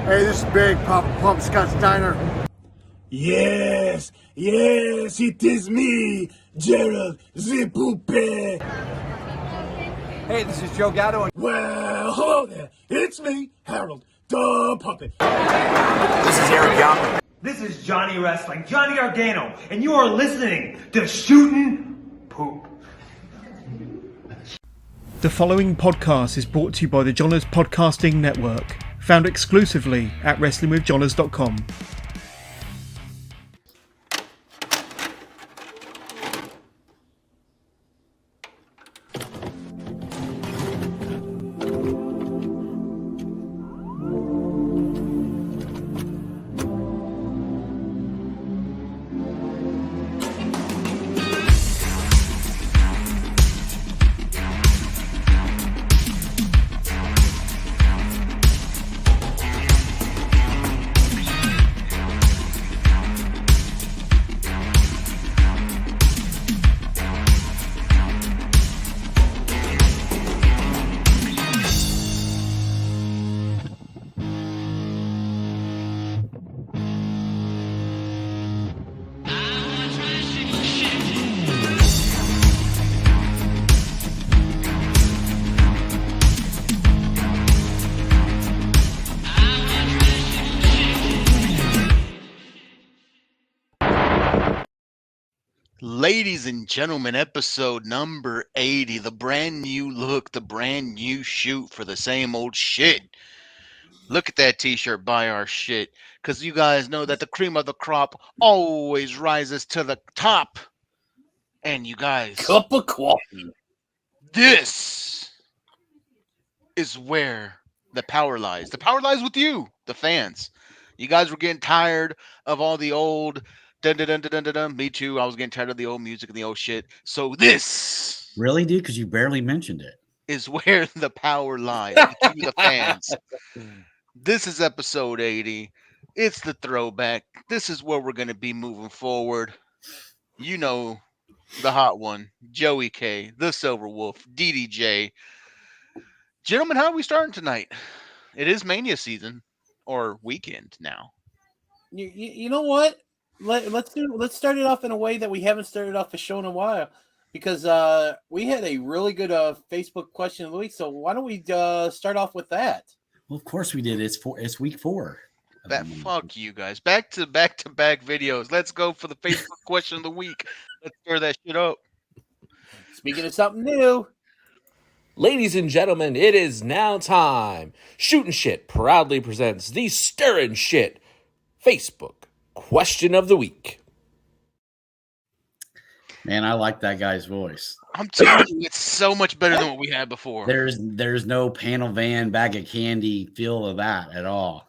Hey, this is Big Papa Pump Scott's Diner. Yes, it is me, Gerald the Poupée. Hey, this is Joe Gatto. Well, hello there. It's me, Harold the Puppet. This is Eric Young. This is Johnny Wrestling, Johnny Organo, and you are listening to Shootin' Poop. The following podcast is brought to you by the Johners Podcasting Network, found exclusively at WrestlingWithJohners.com. Ladies and gentlemen, episode number 80, the brand new look, the brand new shoot for the same old shit. Look at that t-shirt, buy our shit, because you guys know that the cream of the crop always rises to the top. And you guys, Cup of coffee. this is where the power lies. The power lies with you, the fans. You guys were getting tired of all the old dun dun dun dun dun dun. Me too. I was getting tired of the old music and the old shit. So this really, dude, because you barely mentioned it, is where the power lies with you, the fans. This is episode 80. It's the throwback. This is where we're going to be moving forward. You know, the hot one, Joey K, the Silver Wolf, DDJ. Gentlemen, how are we starting tonight? It is Mania season or weekend now. You know what? Let's start it off in a way that we haven't started off the show in a while, because we had a really good Facebook question of the week. So why don't we start off with that? Well, of course we did. It's week 4. Fuck you guys. Back to back videos. Let's go for the Facebook question of the week. Let's stir that shit up. Speaking of something new, ladies and gentlemen, it is now time. Shootin' Shit proudly presents the Stirrin Shit Facebook question of the week. Man, I like that guy's voice. I'm telling you, it's so much better than what we had before. There's no panel van, bag of candy feel of that at all.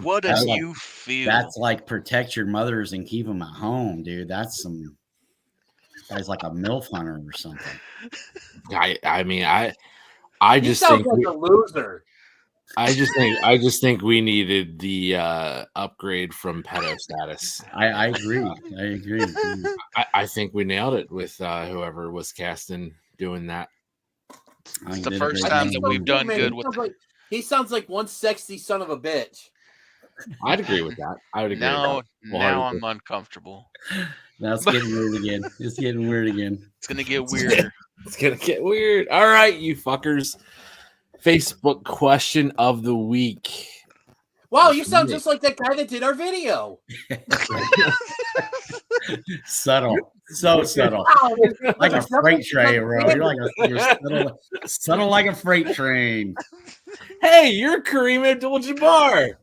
What do you feel? That's like protect your mothers and keep them at home, dude. That's some guy's like a MILF hunter or something. I just think like a loser. I just think we needed the upgrade from pedo status. I agree. I think we nailed it with whoever was casting doing that. It's the first time that we've done good with it. He sounds like one sexy son of a bitch. I'd agree with that. I would agree. Now I'm uncomfortable. Now it's getting weird again. It's getting weird again. It's gonna get weirder. It's gonna get weird. All right, you fuckers. Facebook question of the week. Wow, you sound just like that guy that did our video. Subtle. So subtle. Wow, like a freight train, bro. You're subtle like a freight train. Hey, you're Kareem Abdul-Jabbar.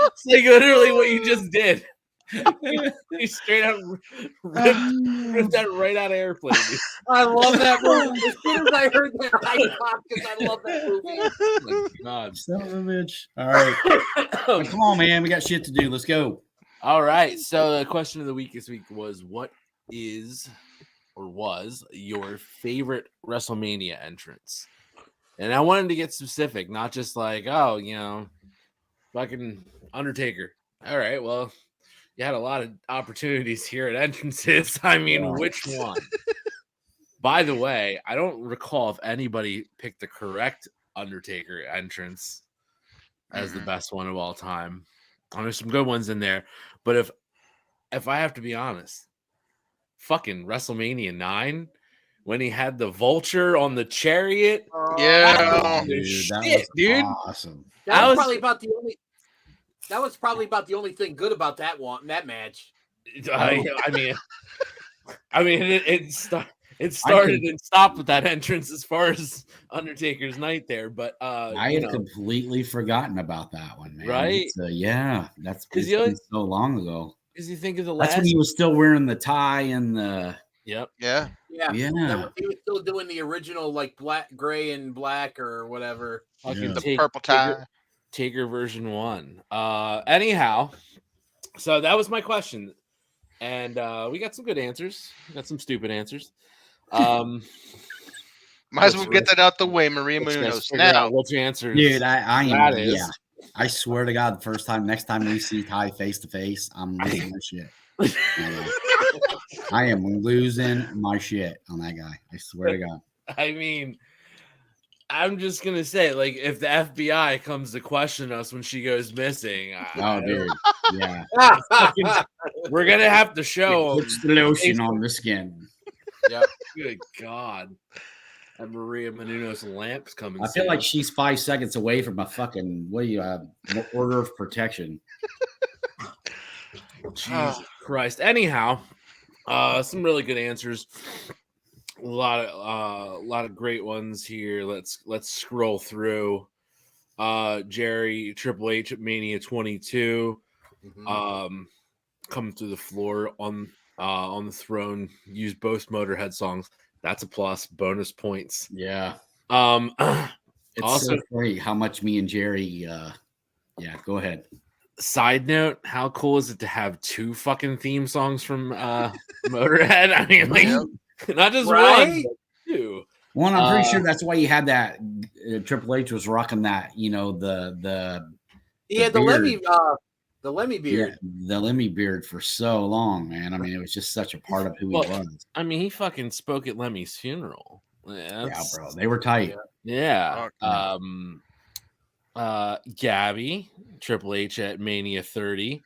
It's like literally what you just did. You straight up ripped that right out of Airplane. Dude. I love that movie. As soon as I heard that, I popped because I love that movie. Oh my God. Son of a bitch. All right. Come on, man. We got shit to do. Let's go. All right. So the question of the week this week was, what is or was your favorite WrestleMania entrance? And I wanted to get specific, not just like, oh, you know, fucking Undertaker. All right, well, you had a lot of opportunities here at entrances. I mean, which one? By the way, I don't recall if anybody picked the correct Undertaker entrance as the best one of all time. There's some good ones in there, but if I have to be honest, fucking WrestleMania 9 when he had the vulture on the chariot. Yeah, That was awesome. That was probably about the only thing good about that match. I mean, it started and stopped with that entrance as far as Undertaker's night there, but I had completely forgotten about that one, man. Right? That's been so long ago. Because you think of the last, that's when he was still wearing the tie and the yeah. He was still doing the original like black, gray, and black or whatever. The purple tie. Taker version 1. Anyhow, so that was my question, and we got some good answers. We got some stupid answers. Might as well get that out the way, Maria Menounos. Now, what's your answer? Dude, I am. Yeah, I swear to God, next time we see Ty face to face, I'm losing my shit. I am losing my shit on that guy. I swear to God. I mean, I'm just gonna say, like, if the FBI comes to question us when she goes missing, dude, yeah, we're gonna have to show puts the lotion on the skin. Yeah, good God. And Maria Menounos lamps coming. I feel like she's 5 seconds away from a fucking order of protection. Jesus Christ. Anyhow, some really good answers. A lot of great ones here. Let's scroll through. Jerry Triple H at Mania 22. Coming through the floor on the throne. Use both Motorhead songs. That's a plus. Bonus points. Yeah. It's also so great how much me and Jerry. Yeah. Go ahead. Side note: how cool is it to have 2 fucking theme songs from Motorhead? I mean, like, not just one, but 2. One, I'm pretty sure that's why you had that. Triple H was rocking that. He had the Lemmy beard. Yeah, the Lemmy beard for so long, man. I mean, it was just such a part of who he was. I mean, he fucking spoke at Lemmy's funeral. Yeah, bro, they were tight. Yeah. Gabby, Triple H at Mania 30.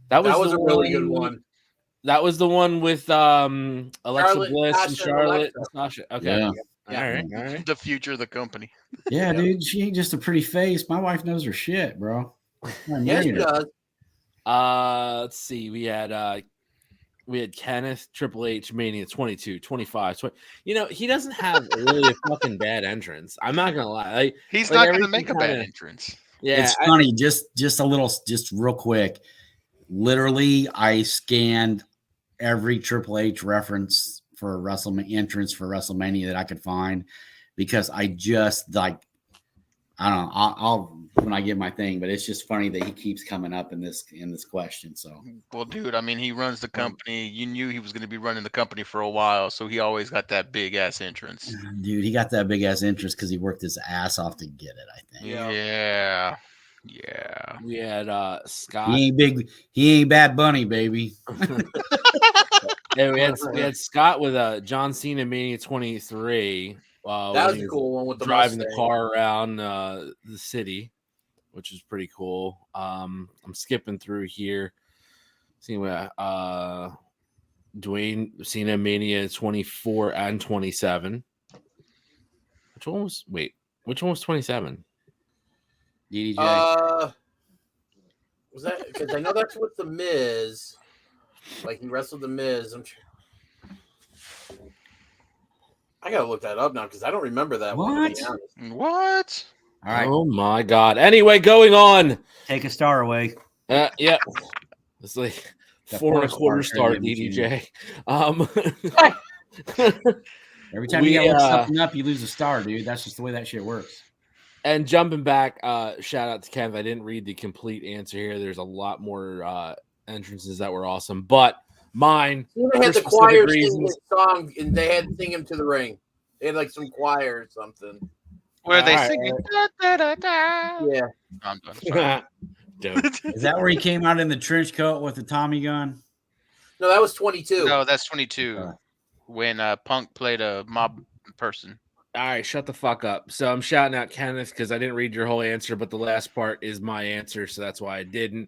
That was a really good one. That was the one with Alexa Bliss and Charlotte and Sasha. Okay. Yeah. All right. The future of the company. Yeah, dude. She ain't just a pretty face. My wife knows her shit, bro. Yeah, she does. Let's see. We had Kenneth, Triple H, Mania 22, 25, 20. He doesn't have really a fucking bad entrance. I'm not gonna lie. He's not gonna make a bad entrance. Yeah, it's funny. Just real quick. Literally, I scanned every Triple H reference for WrestleMania that I could find because I just I don't know. I'll when I get my thing, but it's just funny that he keeps coming up in this question. So, well, dude, I mean, he runs the company. You knew he was going to be running the company for a while, so he always got that big ass entrance. Dude, he got that big ass entrance because he worked his ass off to get it. I think. Yeah. We had Scott. He ain't big. He ain't Bad Bunny, baby. Yeah, we had Scott with John Cena Mania 23. That was a cool one with the driving Mustang. the car around the city, which is pretty cool. I'm skipping through here. See what Dwayne Cena Mania 24 and 27. Which one was 27? DDJ. Was that because I know that's with the Miz? Like he wrestled the Miz. I gotta look that up now because I don't remember that one. What? All right. Oh my God. Anyway, going on. Take a star away. Yeah. It's like That 4.25 star trivia DDJ. Every time you look something up, you lose a star, dude. That's just the way that shit works. And jumping back, shout out to Kenneth. I didn't read the complete answer here. There's a lot more entrances that were awesome, but mine. They had the choir sing this song, and they had to sing him to the ring. They had like some choir or something. Where they singing? Da, da, da, da. Yeah. I'm done. Sorry. Is that where he came out in the trench coat with the Tommy gun? No, that was 22. No, that's 22. When Punk played a mob person. All right, shut the fuck up. So I'm shouting out Kenneth because I didn't read your whole answer, but the last part is my answer, so that's why I didn't.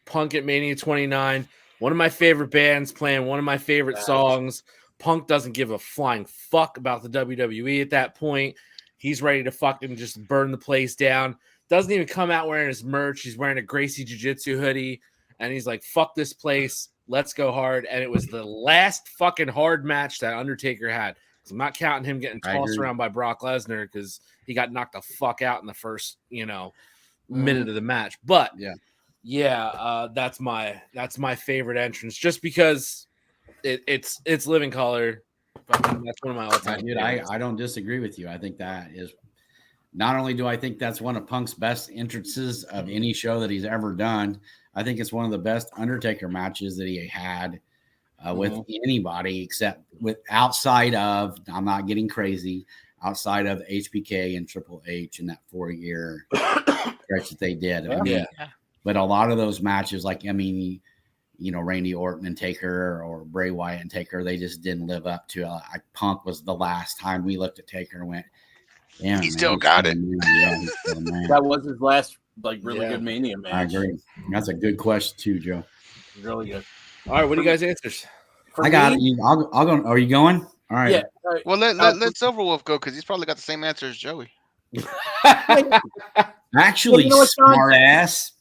Punk at Mania 29, one of my favorite bands playing one of my favorite songs. Punk doesn't give a flying fuck about the WWE at that point. He's ready to fucking just burn the place down. Doesn't even come out wearing his merch. He's wearing a Gracie Jiu-Jitsu hoodie, and he's like, fuck this place. Let's go hard. And it was the last fucking hard match that Undertaker had. I'm not counting him getting tossed around by Brock Lesnar because he got knocked the fuck out in the first, minute of the match. But that's my favorite entrance, just because it's living color. That's one of my all-time. Dude, I don't disagree with you. I think that is not only do I think that's one of Punk's best entrances of any show that he's ever done. I think it's one of the best Undertaker matches that he had. With anybody except with outside of, I'm not getting crazy, outside of HBK and Triple H in that 4-year stretch that they did. But a lot of those matches, Randy Orton and Taker or Bray Wyatt and Taker, they just didn't live up to it. Punk was the last time we looked at Taker and went, yeah, he still got it. That was his last really good Mania match. I agree. That's a good question too, Joe. Really good. All right, what do you guys answers? I got it. I'll go. Are you going? All right. Yeah. All right. Well, let Silverwolf go because he's probably got the same answer as Joey. Actually, smart ass.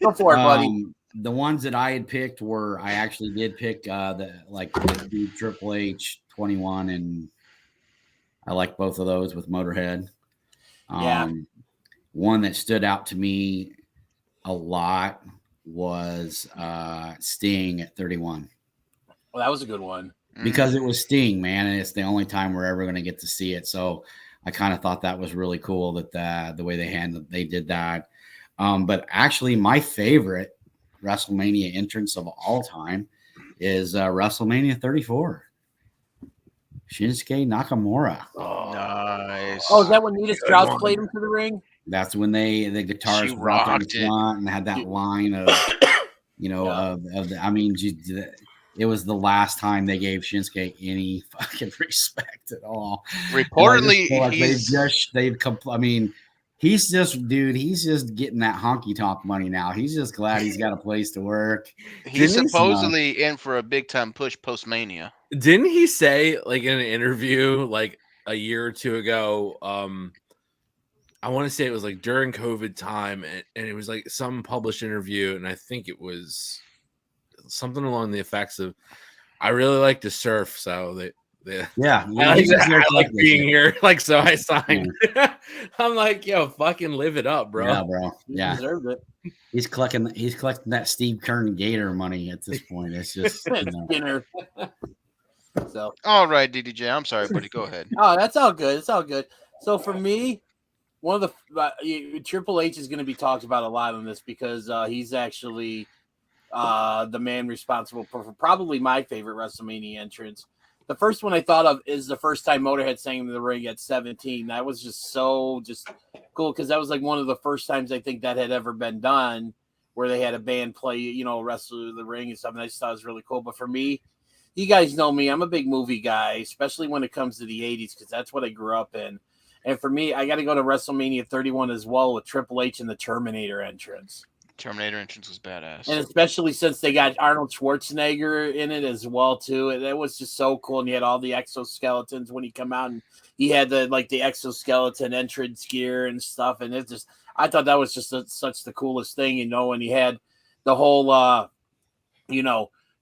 Go for it, buddy. The ones that I had picked were, I actually did pick the Triple H 21, and I like both of those with Motorhead. One that stood out to me a lot was Sting at 31. Well, that was a good one because it was Sting, man, and it's the only time we're ever going to get to see it. So I kind of thought that was really cool that the way they did that. But actually, my favorite WrestleMania entrance of all time is WrestleMania 34. Shinsuke Nakamura. Oh, nice. Oh, is that when Nita Strauss played him to the ring? That's when the guitarist rocked on the front and had that line of, it was the last time they gave Shinsuke any fucking respect at all. Reportedly, he's just getting that honky tonk money now. He's just glad he's got a place to work. He's supposedly in for a big time push post Mania. Didn't he say in an interview a year or two ago? I want to say it was during COVID time, and it was some published interview, and I think it was something along the effects of, "I really like to surf, so I like being here, so I signed." Yeah. I'm like, yo, fucking live it up, bro. Yeah, bro. Yeah, he deserved it. He's collecting that Steve Kern Gator money at this point. It's just Skinner. So, all right, DDJ. I'm sorry, buddy. Go ahead. Oh, that's all good. It's all good. So for me, one of the Triple H is going to be talked about a lot on this because he's actually the man responsible for probably my favorite WrestleMania entrance. The first one I thought of is the first time Motorhead sang in the ring at 17. That was just so cool because that was one of the first times I think that had ever been done where they had a band play, wrestle the ring and stuff. And I just thought it was really cool. But for me, you guys know me, I'm a big movie guy, especially when it comes to the 80s because that's what I grew up in. And for me, I got to go to WrestleMania 31 as well with Triple H and the Terminator entrance. Terminator entrance was badass. And especially since they got Arnold Schwarzenegger in it as well, too. And it was just so cool. And he had all the exoskeletons when he come out. And he had the exoskeleton entrance gear and stuff. And it just, I thought that was just such the coolest thing, and he had the whole,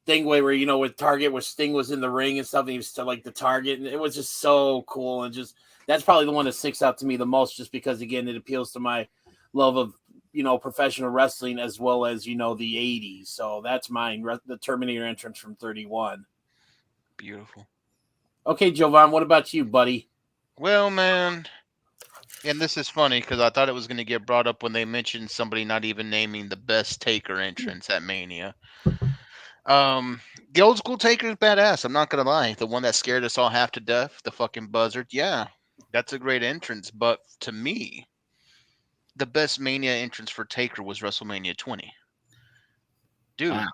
thing where, with Target, where Sting was in the ring and stuff. And he was still the target. And it was just so cool. And just, that's probably the one that sticks out to me the most, just because, again, it appeals to my love of, professional wrestling as well as, the 80s. So that's mine, the Terminator entrance from 31. Beautiful. Okay, Jovan, what about you, buddy? Well, man, and this is funny because I thought it was going to get brought up when they mentioned somebody not even naming the best Taker entrance at Mania. The old school Taker is badass. I'm not going to lie. The one that scared us all half to death, the fucking buzzard. Yeah, that's a great entrance. But to me, the best Mania entrance for Taker was WrestleMania 20. Dude. Wow.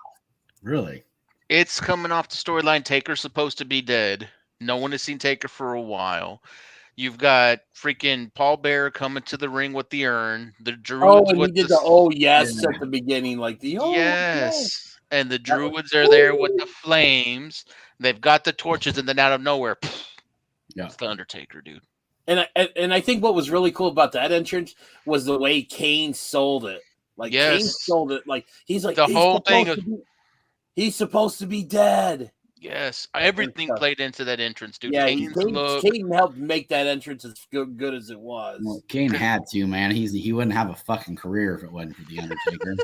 Really? It's coming off the storyline Taker's supposed to be dead. No one has seen Taker for a while. You've got freaking Paul Bearer coming to the ring with the urn. The Druids Oh, and he with did the the oh yes at the beginning, like the oh yes. yes, and the That was Druids are there with the flames. They've got the torches, and then out of nowhere, Yeah. it's the Undertaker, dude. And I think what was really cool about that entrance was the way Kane sold it. Like Kane Yes. sold it. Like he's like The he's whole thing supposed of- to be, he's supposed to be dead. Yes, everything stuff. played into that entrance, dude. Yeah, Kane's look. Kane helped make that entrance as good as it was. Well, Kane had to, man. He wouldn't have a fucking career if it wasn't for the Undertaker.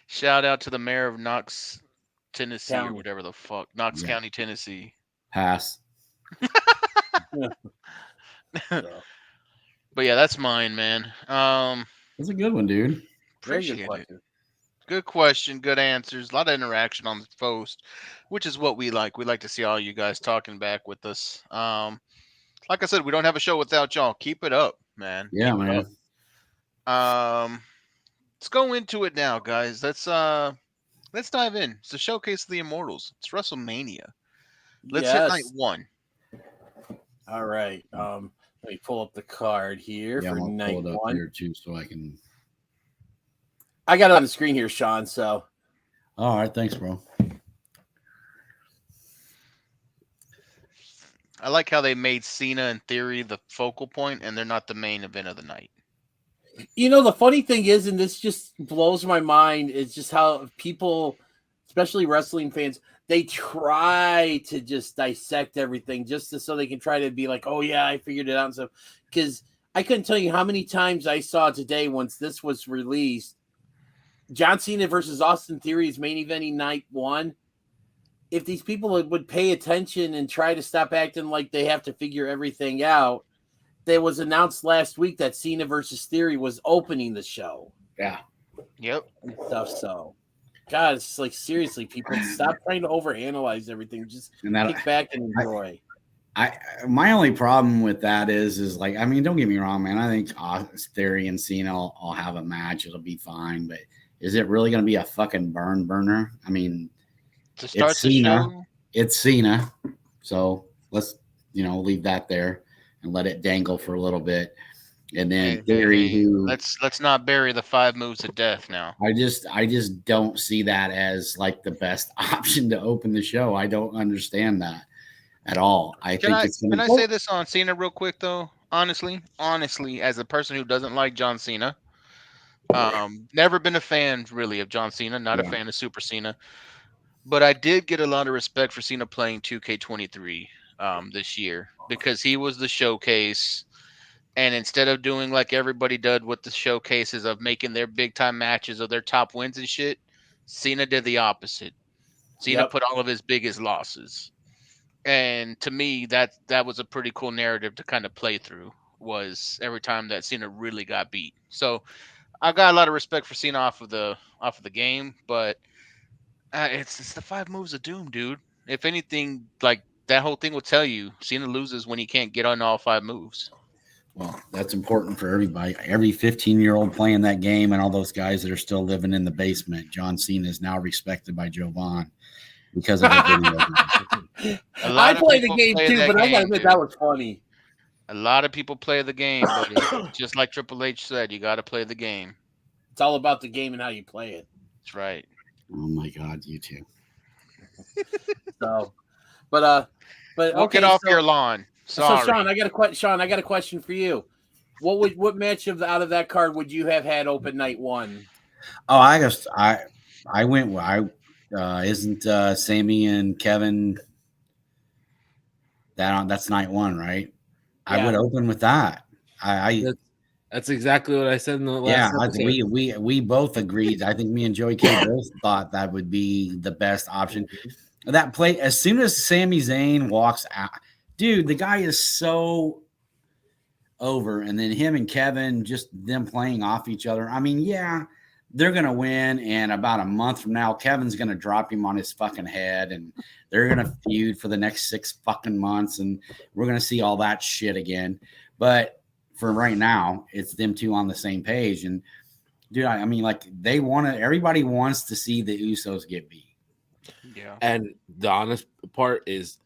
Shout out to the mayor of Knox, Tennessee, County. or whatever the fuck. Knox Yeah. County, Tennessee. Pass. But yeah, that's mine, man. That's a good one, dude. Very good Appreciate it. question. Good question, good answers. A lot of interaction on the post, which is what we like. We like to see all you guys talking back with us. Like I said, we don't have a show without y'all. Keep it up, man. Yeah, Keep it man. up. Let's go into it now, guys. Let's dive in. It's the showcase of the Immortals. It's WrestleMania. Let's hit night one. All right. Let me pull up the card here Yeah, for I'm gonna night pull it up one. here too, so I can. I got it on the screen here, Sean. So All right, thanks, bro. I like how they made Cena in theory the focal point, and they're not the main event of the night. you know the funny thing is, and this just blows my mind, is just how people, especially wrestling fans, they try to just dissect everything so they can try to be like, oh yeah, I figured it out and stuff. Because I couldn't tell you how many times I saw today once this was released, John Cena versus Austin Theory's main eventing night one. If these people would pay attention and try to stop acting like they have to figure everything out, it was announced last week that Cena versus Theory was opening the show. Yeah. Yep. And stuff. So, God, it's like seriously, people stop trying to overanalyze everything. Just kick back and enjoy. My only problem with that is like, I mean, don't get me wrong, man. I think Theory and Cena will have a match. It'll be fine, but is it really going to be a fucking burner? I mean, to start it's the Cena. show, It's Cena. So let's, leave that there and let it dangle for a little bit. And then Theory, let's not bury the 5 moves of death now. I just don't see that as like the best option to open the show. I don't understand that at all. Can I say this on Cena real quick though? Honestly, as a person who doesn't like John Cena, never been a fan really of John Cena, not a fan of Super Cena, but I did get a lot of respect for Cena playing 2K23 this year because he was the showcase. And instead of doing like everybody did with the showcases of making their big time matches or their top wins and shit, Cena did the opposite. Cena put all of his biggest losses. And to me, that was a pretty cool narrative to kind of play through, was every time that Cena really got beat. So I got a lot of respect for Cena off of the game, but it's the 5 moves of doom, dude. If anything, like that whole thing will tell you, Cena loses when he can't get on all 5 moves. Well, that's important for everybody. Every 15-year-old playing that game and all those guys that are still living in the basement. John Cena is now respected by Joe Vaughn because of the video. I played the game too, but I gotta admit that was funny. A lot of people play the game, but just like Triple H said, you got to play the game. It's all about the game and how you play it. That's right. Oh my God, you too. So, but we'll get off your lawn. Sorry. So Sean, I got a question for you. What match out of that card would you have had open night one? Oh, I went. Isn't Sami and Kevin that's night one, right? Yeah. I would open with that. That's exactly what I said in the last episode. We both agreed. I think me and Joey K both thought that would be the best option. That play, as soon as Sami Zayn walks out, dude, the guy is so over. And then him and Kevin, just them playing off each other. I mean, yeah, they're going to win. And about a month from now, Kevin's going to drop him on his fucking head. And they're going to feud for the next 6 fucking months. And we're going to see all that shit again. But for right now, it's them two on the same page. And, dude, I mean, like, everybody wants to see the Usos get beat. Yeah. And the honest part is,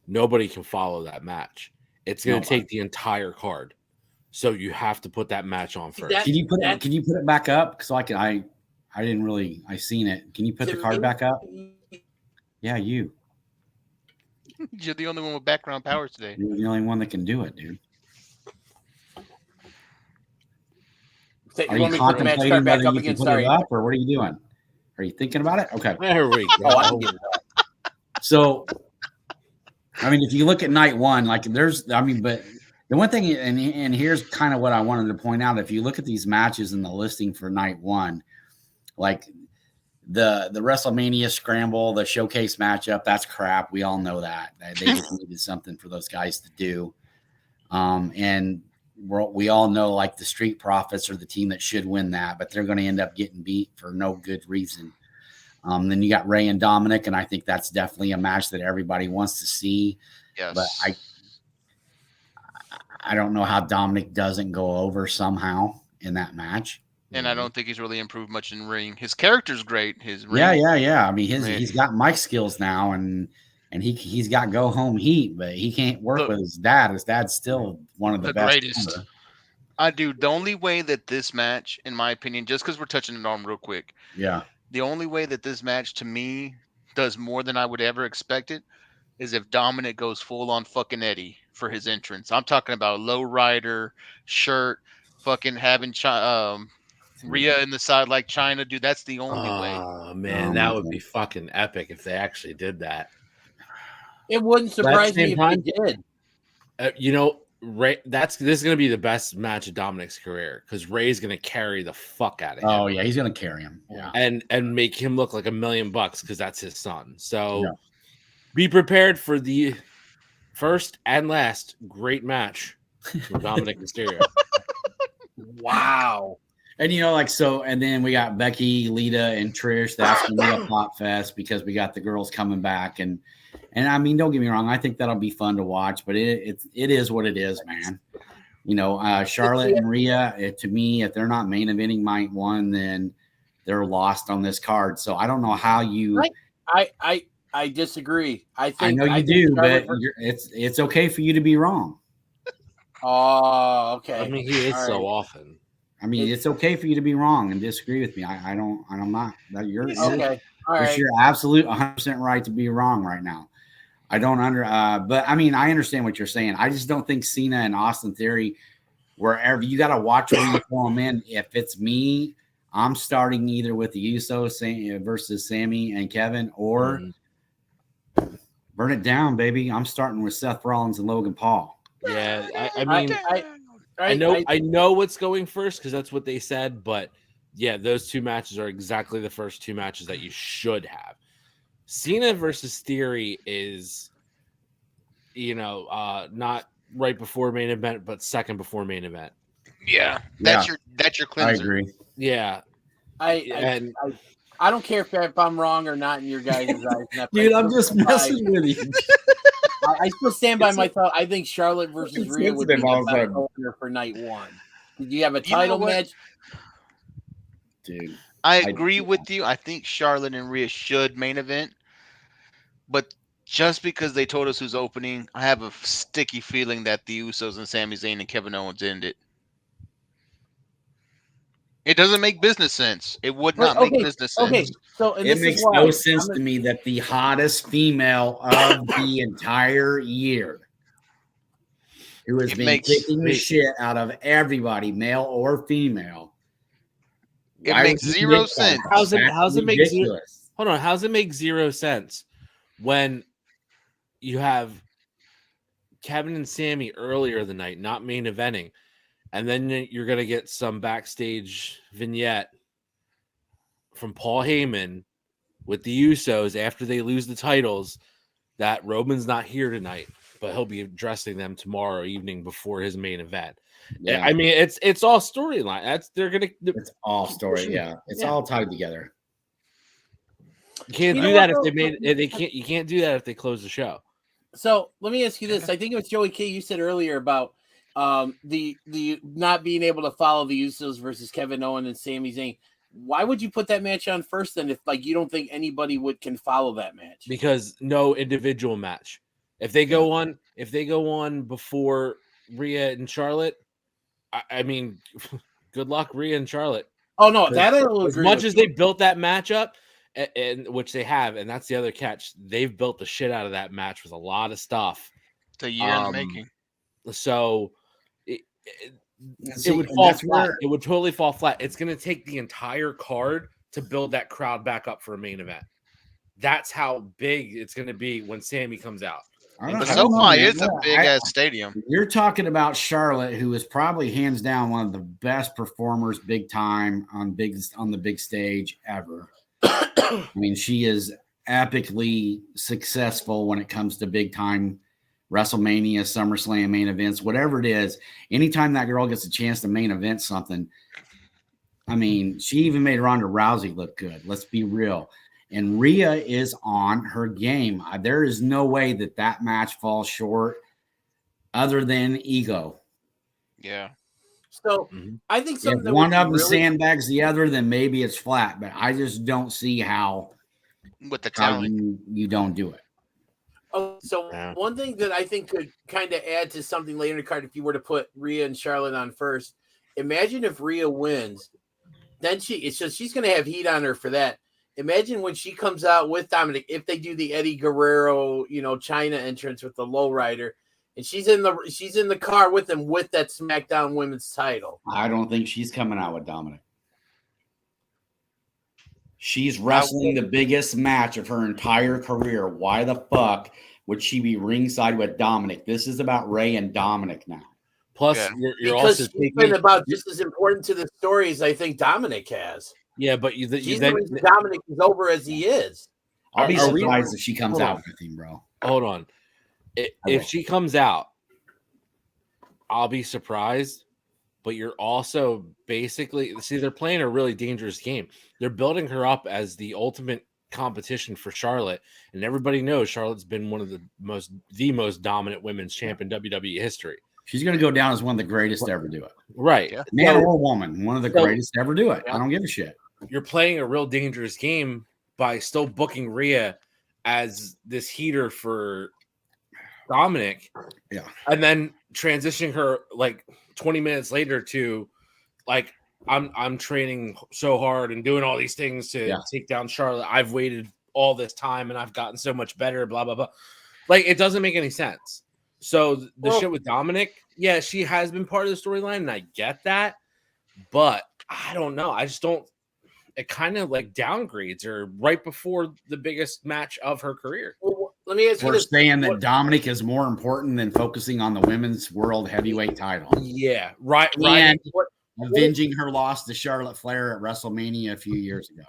nobody can follow that match. it's going to take the entire card. So you have to put that match on first. Can you put it back up? So I didn't really, I seen it. Can you put the card back up? Yeah, you. You're the only one with background powers today. You're the only one that can do it, dude. Are you contemplating whether you can put it up, or what are you doing? Are you thinking about it? Okay. There we go. So, I mean, if you look at night one, like but the one thing, and here's kind of what I wanted to point out. If you look at these matches in the listing for night one, like the WrestleMania scramble, the showcase matchup, that's crap. We all know that. They just needed something for those guys to do. And we all know, like, the Street Profits are the team that should win that, but they're going to end up getting beat for no good reason. Then you got Ray and Dominic, and I think that's definitely a match that everybody wants to see. Yes. But I don't know how Dominic doesn't go over somehow in that match. And I don't think he's really improved much in ring. His character's great. His ring, yeah. I mean, he's got mic skills now, and he's got go home heat, but he can't work with his dad. His dad's still one of the best. Greatest. The only way that this match, in my opinion, just because we're touching it on real quick, the only way that this match to me does more than I would ever expect it is if Dominic goes full on fucking Eddie for his entrance. I'm talking about low rider shirt, fucking having Reha in the side like China, dude. That's the only way. Oh man, that would be fucking epic if they actually did that. It wouldn't surprise me if they did. Ray, this is going to be the best match of Dominic's career because Ray's going to carry the fuck out of him. Oh yeah, he's going to carry him. Yeah, and make him look like $1 million because that's his son. So be prepared for the first and last great match with Dominic Mysterio. Wow. And and then we got Becky, Lita, and Trish. That's going to be a pop fest because we got the girls coming back, and I mean, don't get me wrong, I think that'll be fun to watch, but it is what it is, man. Charlotte and Rhea, to me, if they're not main eventing night one, then they're lost on this card. So I don't know how you. I disagree. I know you do, but it's okay for you to be wrong. Oh, okay. I mean, he is so often. I mean, it's okay for you to be wrong and disagree with me. I'm not. You're okay. All right. You're absolute 100% right to be wrong right now. But I mean, I understand what you're saying. I just don't think Cena and Austin Theory, wherever you got to watch where you throw them in. If it's me, I'm starting either with the Usos versus Sami and Kevin, or burn it down, baby. I'm starting with Seth Rollins and Logan Paul. Yeah, I know what's going first because that's what they said, but yeah, those two matches are exactly the first two matches that you should have. Cena versus Theory is, not right before main event, but second before main event. Yeah, that's your cleanser. I agree. Yeah, I don't care if I'm wrong or not in your guys' eyes. Dude, I'm just messing with you. I still stand by my thought. I think Charlotte versus Rhea would be the best opener for night one. Did you have a title match? Dude, I agree with you. I think Charlotte and Rhea should main event, but just because they told us who's opening, I have a sticky feeling that the Usos and Sami Zayn and Kevin Owens end it. It doesn't make business sense. It would not make business sense. Okay, so it makes no sense to me that the hottest female of the entire year, who has been kicking the shit out of everybody, male or female, it makes zero sense. How's it make zero? Hold on, how's it make zero sense when you have Kevin and Sami earlier the night, not main eventing? And then you're going to get some backstage vignette from Paul Heyman with the Usos after they lose the titles that Roman's not here tonight, but he'll be addressing them tomorrow evening before his main event. Yeah. I mean, it's all storyline. It's all story. Yeah. It's all tied together. You can't do that if they made it. You can't do that if they close the show. So let me ask you this. I think it was Joey K. You said earlier about the not being able to follow the Usos versus Kevin Owens and Sami Zayn. Why would you put that match on first then if you don't think anybody can follow that match? Because no individual match. If they go on before Rhea and Charlotte, I mean, good luck, Rhea and Charlotte. Oh no, that I will As agree much with as you. they built that match up, and which they have, and that's the other catch. They've built the shit out of that match with a lot of stuff. It's a year in the making. So it See, would fall that's flat. where- It would totally fall flat. It's going to take the entire card to build that crowd back up for a main event. That's how big it's going to be when Sami comes out. I The don't know, SoFi man. is a big ass stadium. You're talking about Charlotte, who is probably hands down one of the best performers, big time on the big stage ever. I mean, she is epically successful when it comes to big time WrestleMania, SummerSlam main events, whatever it is. Anytime that girl gets a chance to main event something, I mean, she even made Ronda Rousey look good. Let's be real. And Rhea is on her game. There is no way that match falls short other than ego. Yeah. So I think If something that one would of be them sandbags the other, then maybe it's flat. But I just don't see how With the talent. you don't do it. Oh, so one thing that I think could kind of add to something later in the card, if you were to put Rhea and Charlotte on first, imagine if Rhea wins, then she's going to have heat on her for that. Imagine when she comes out with Dominic, if they do the Eddie Guerrero, China entrance with the lowrider, and she's in the car with him with that SmackDown Women's title. I don't think she's coming out with Dominic. She's wrestling the biggest match of her entire career. Why the fuck would she be ringside with Dominic? This is about Ray and Dominic now. Plus, you're also she's been about just as important to the story as I think Dominic has. Yeah, but She's the reason Dominic is over as he is. I'll be surprised if she comes out with him, bro. Hold on. If she comes out, I'll be surprised. But you're also basically they're playing a really dangerous game. They're building her up as the ultimate competition for Charlotte, and everybody knows Charlotte's been one of the most dominant women's champ in WWE history. She's going to go down as one of the greatest to ever do it. Right. Yeah. Man or woman, one of the greatest to ever do it. I don't give a shit. You're playing a real dangerous game by still booking Rhea as this heater for Dominic. Yeah. And then transitioning her like 20 minutes later to like, I'm training so hard and doing all these things to take down Charlotte. I've waited all this time and I've gotten so much better, blah, blah, blah. Like, it doesn't make any sense. So shit with Dominic, yeah, she has been part of the storyline, and I get that, but I don't know. I just don't. It kind of like downgrades her right before the biggest match of her career. Well, let me ask you We're this. saying that Dominic is more important than focusing on the women's world heavyweight title. Yeah, right. And avenging her loss to Charlotte Flair at WrestleMania a few years ago.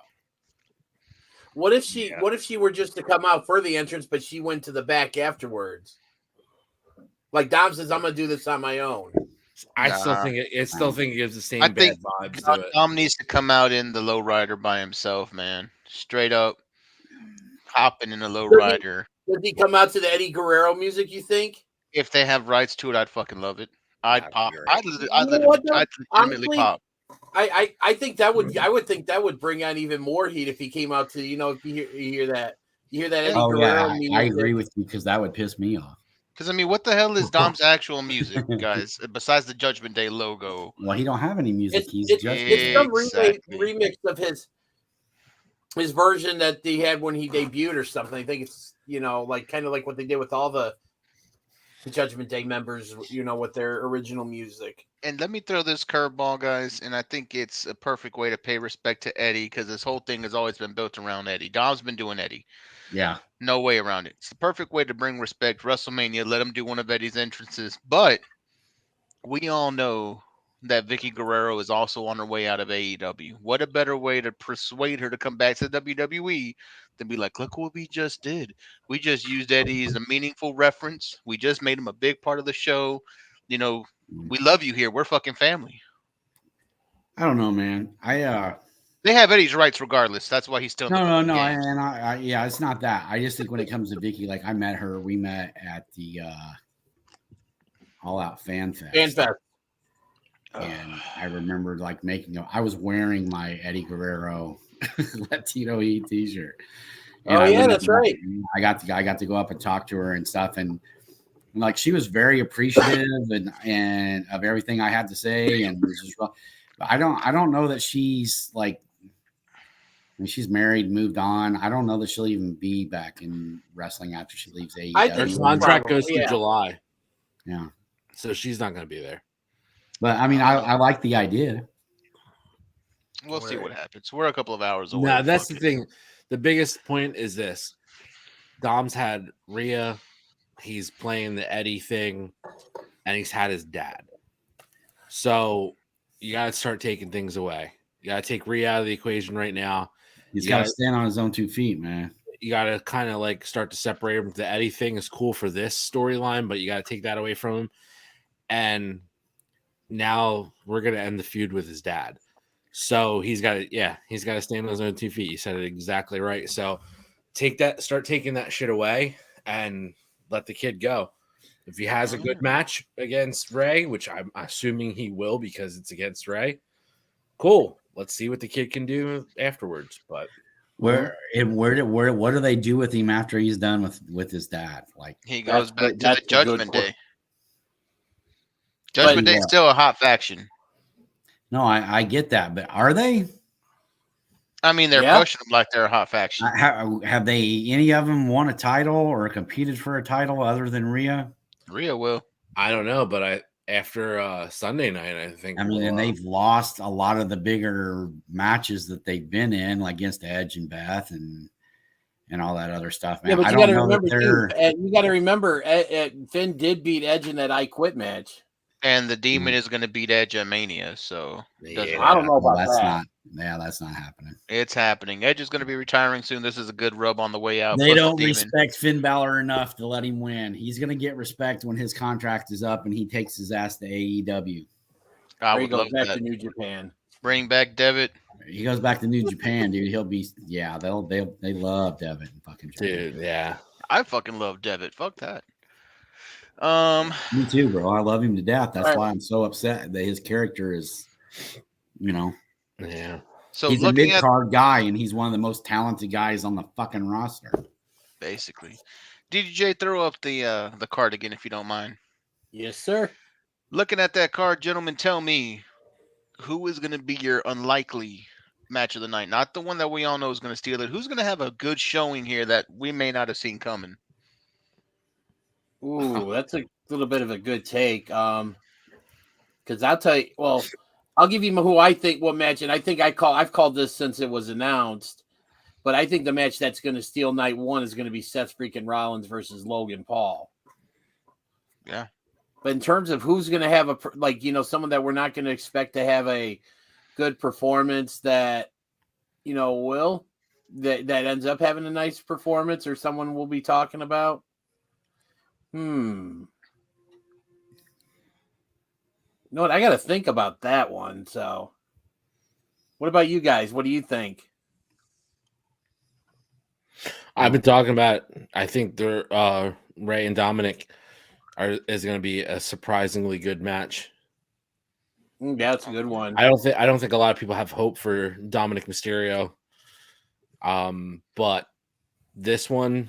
What if she were just to come out for the entrance, but she went to the back afterwards? Like Dom says, I'm gonna do this on my own. I still think it gives the same bad vibes to it. Dom needs to come out in the lowrider by himself, man. Straight up hopping in the lowrider. Does he come out to the Eddie Guerrero music, you think? If they have rights to it, I'd fucking love it. I'd pop. I'd legitimately pop. I think that would I would think that would bring on even more heat if he came out to if you hear that Eddie Guerrero music. I agree with you because that would piss me off. Because I mean, what the hell is Dom's actual music, guys? Besides the Judgment Day logo. Well, he don't have any music. It's some remix of his version that he had when he debuted or something. I think it's like kind of like what they did with all the Judgment Day members, with their original music. And let me throw this curveball, guys, and I think it's a perfect way to pay respect to Eddie because this whole thing has always been built around Eddie. Dom's been doing Eddie. Yeah. No way around it. It's the perfect way to bring respect. WrestleMania, let him do one of Eddie's entrances. But we all know that Vicky Guerrero is also on her way out of AEW. What a better way to persuade her to come back to WWE than be like, look what we just did. We just used Eddie as a meaningful reference. We just made him a big part of the show. We love you here. We're fucking family. I don't know, man. They have Eddie's rights regardless. That's why he's still no. And it's not that. I just think when it comes to Vicky, like we met at the All Out Fan Fest. And I remember I was wearing my Eddie Guerrero Latino E t-shirt. Oh, I yeah, went that's up- right. I got to go up and talk to her and stuff, and like she was very appreciative and of everything I had to say, and was just, but I don't know that she's like. I mean, she's married, moved on. I don't know that she'll even be back in wrestling after she leaves AEW. I Her think contract goes probably, through yeah. July, Yeah, so she's not going to be there. but I mean, I like the idea. We'll see what happens. We're a couple of hours away. Now that's the Fuck it. thing. The biggest point is this: Dom's had Rhea, he's playing the Eddie thing, and he's had his dad. So you got to start taking things away. You got to take Rhea out of the equation right now. He's You got to gotta- stand on his own 2 feet, man. You got to kind of like start to separate him. The Eddie thing is cool for this storyline, but you got to take that away from him. And now we're gonna end the feud with his dad. So he's got to stand on his own 2 feet. You said it exactly right. So start taking that shit away and let the kid go. If he has a good match against Ray, which I'm assuming he will because it's against Ray, cool. Let's see what the kid can do afterwards. But What do they do with him after he's done with his dad? Like He goes back to that's the a good Judgment point. Day. Judgment But- Day is still a hot faction. no, I get that, but are they? I mean, they're Yeah. pushing them like they're a hot faction. Have they any of them won a title or competed for a title other than Rhea? Rhea will. I don't know. But after Sunday night, I think. I mean, and they've lost a lot of the bigger matches that they've been in, like against Edge and Beth and all that other stuff. Man. Yeah, but I you don't got to know that remember, they're. too, you got to remember, Finn did beat Edge in that I Quit match. And the Demon is going to beat Edge at Mania, so doesn't Yeah. I don't know Well, about that's that. not. Yeah, that's not happening. It's happening. Edge is going to be retiring soon. This is a good rub on the way out. They Plus the don't Demon. respect Finn Balor enough to let him win. He's going to get respect when his contract is up and he takes his ass to AEW. I Or he would goes love back that. to New Japan. Bring back Devitt. He goes back to New Japan, dude. He'll be they love Devitt in fucking Japan. dude, yeah. I fucking love Devitt. Fuck that. Me too, bro. I love him to death. That's Right. why I'm so upset that his character is, Yeah. So he's a looking mid at card guy and he's one of the most talented guys on the fucking roster. basically, DDJ, throw up the card again if you don't mind. Yes, sir. Looking at that card, gentlemen, tell me who is going to be your unlikely match of the night? Not the one that we all know is going to steal it. Who's going to have a good showing here that we may not have seen coming? Ooh, that's a little bit of a good take. Because I'll tell you, well, I'll give you who I think what match, and I think I've called this since it was announced, but I think the match that's going to steal night one is going to be Seth freaking Rollins versus Logan Paul. Yeah. But in terms of who's going to have someone that we're not going to expect to have a good performance that, that ends up having a nice performance or someone we'll be talking about. You know what? I got to think about that one. So, what about you guys? What do you think? I've been talking about. I think they're Ray and Dominic is going to be a surprisingly good match. Yeah, that's a good one. I don't think a lot of people have hope for Dominic Mysterio. But this one's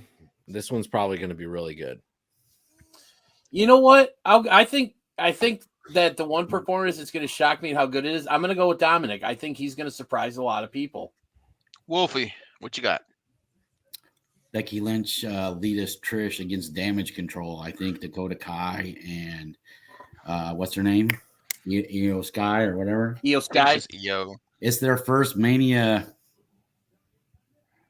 probably going to be really good. You know what? I think that the one performance that's going to shock me and how good it is, I'm going to go with Dominic. I think he's going to surprise a lot of people. Wolfie, what you got? Becky Lynch, Lita Trish against Damage Control. I think Dakota Kai and what's her name? Io Sky or whatever. Io Sky. Io. It's their first Mania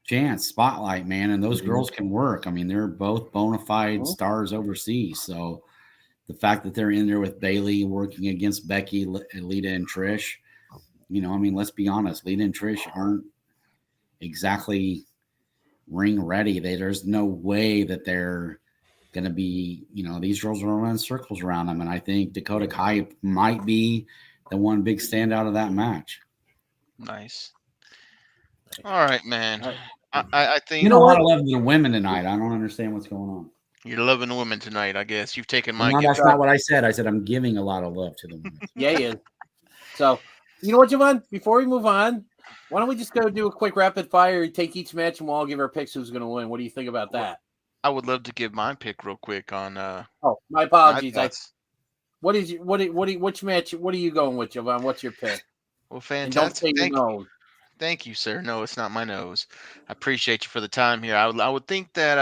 chance spotlight, man, and those girls can work. I mean, they're both bona fide stars overseas. So the fact that they're in there with Bayley working against Becky, Lita, and Trish, let's be honest, Lita and Trish aren't exactly ring ready. There's no way that they're going to be, these girls are running circles around them. And I think Dakota Kai might be the one big standout of that match. Nice. All right, man. I think A lot of love to the women tonight. I don't understand what's going on. You're loving women tonight, I guess. You've taken my No, gift. that's not what I said. I said I'm giving a lot of love to the women. Yeah, he is. So, you know what, Javon? Before we move on, Why don't we just go do a quick rapid fire? Take each match, and we'll all give our picks. Who's going to win? What do you think about that? I would love to give my pick real quick on. Oh, my apologies. Which match? What are you going with, Jovan? What's your pick? Well, And don't fantastic. say your nose. Thank you, sir. No, it's not my nose. I appreciate you for the time here. I would think that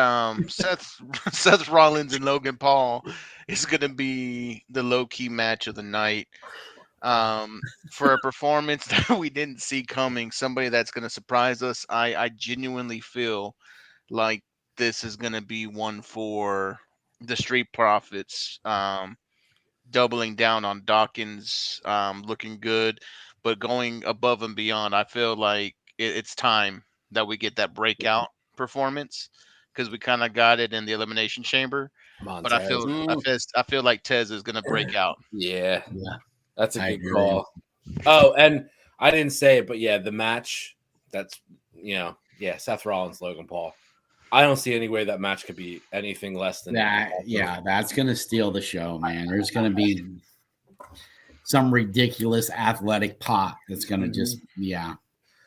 Seth Rollins and Logan Paul is going to be the low key match of the night. For a performance that we didn't see coming, somebody that's going to surprise us. I genuinely feel like this is going to be one for the Street Profits. Doubling down on Dawkins, looking good, but going above and beyond. I feel like it's time that we get that breakout performance because we kind of got it in the Elimination Chamber. But I feel like Tez is going to break out. Yeah, that's a good call. Oh, and I didn't say it, but yeah, the match. That's Seth Rollins, Logan Paul. I don't see any way that match could be anything less than that. Yeah, that's going to steal the show, man. There's going to be some ridiculous athletic pop that's going to just,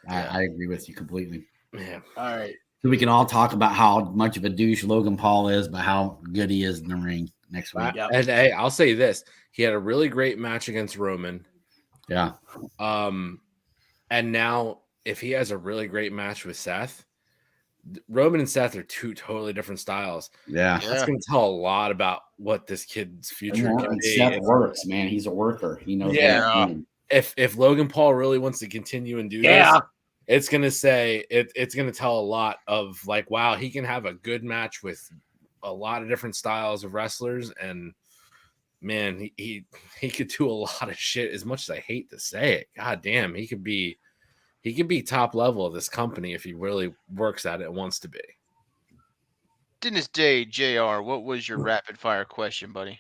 I agree with you completely. Yeah. All right. So we can all talk about how much of a douche Logan Paul is, but how good he is in the ring next week. And hey, I'll say this: he had a really great match against Roman. Yeah. And now if he has a really great match with Seth. Roman and Seth are two totally different styles. Yeah. That's going to tell a lot about what this kid's future can be. Seth works, man. He's a worker. He knows. Yeah. If Logan Paul really wants to continue and do this, it's going to say it's going to tell a lot of like, wow, he can have a good match with a lot of different styles of wrestlers, and man, he could do a lot of shit. As much as I hate to say it, god damn, he could be top level of this company if he really works at it and wants to be. Dennis Day, JR, what was your rapid fire question, buddy?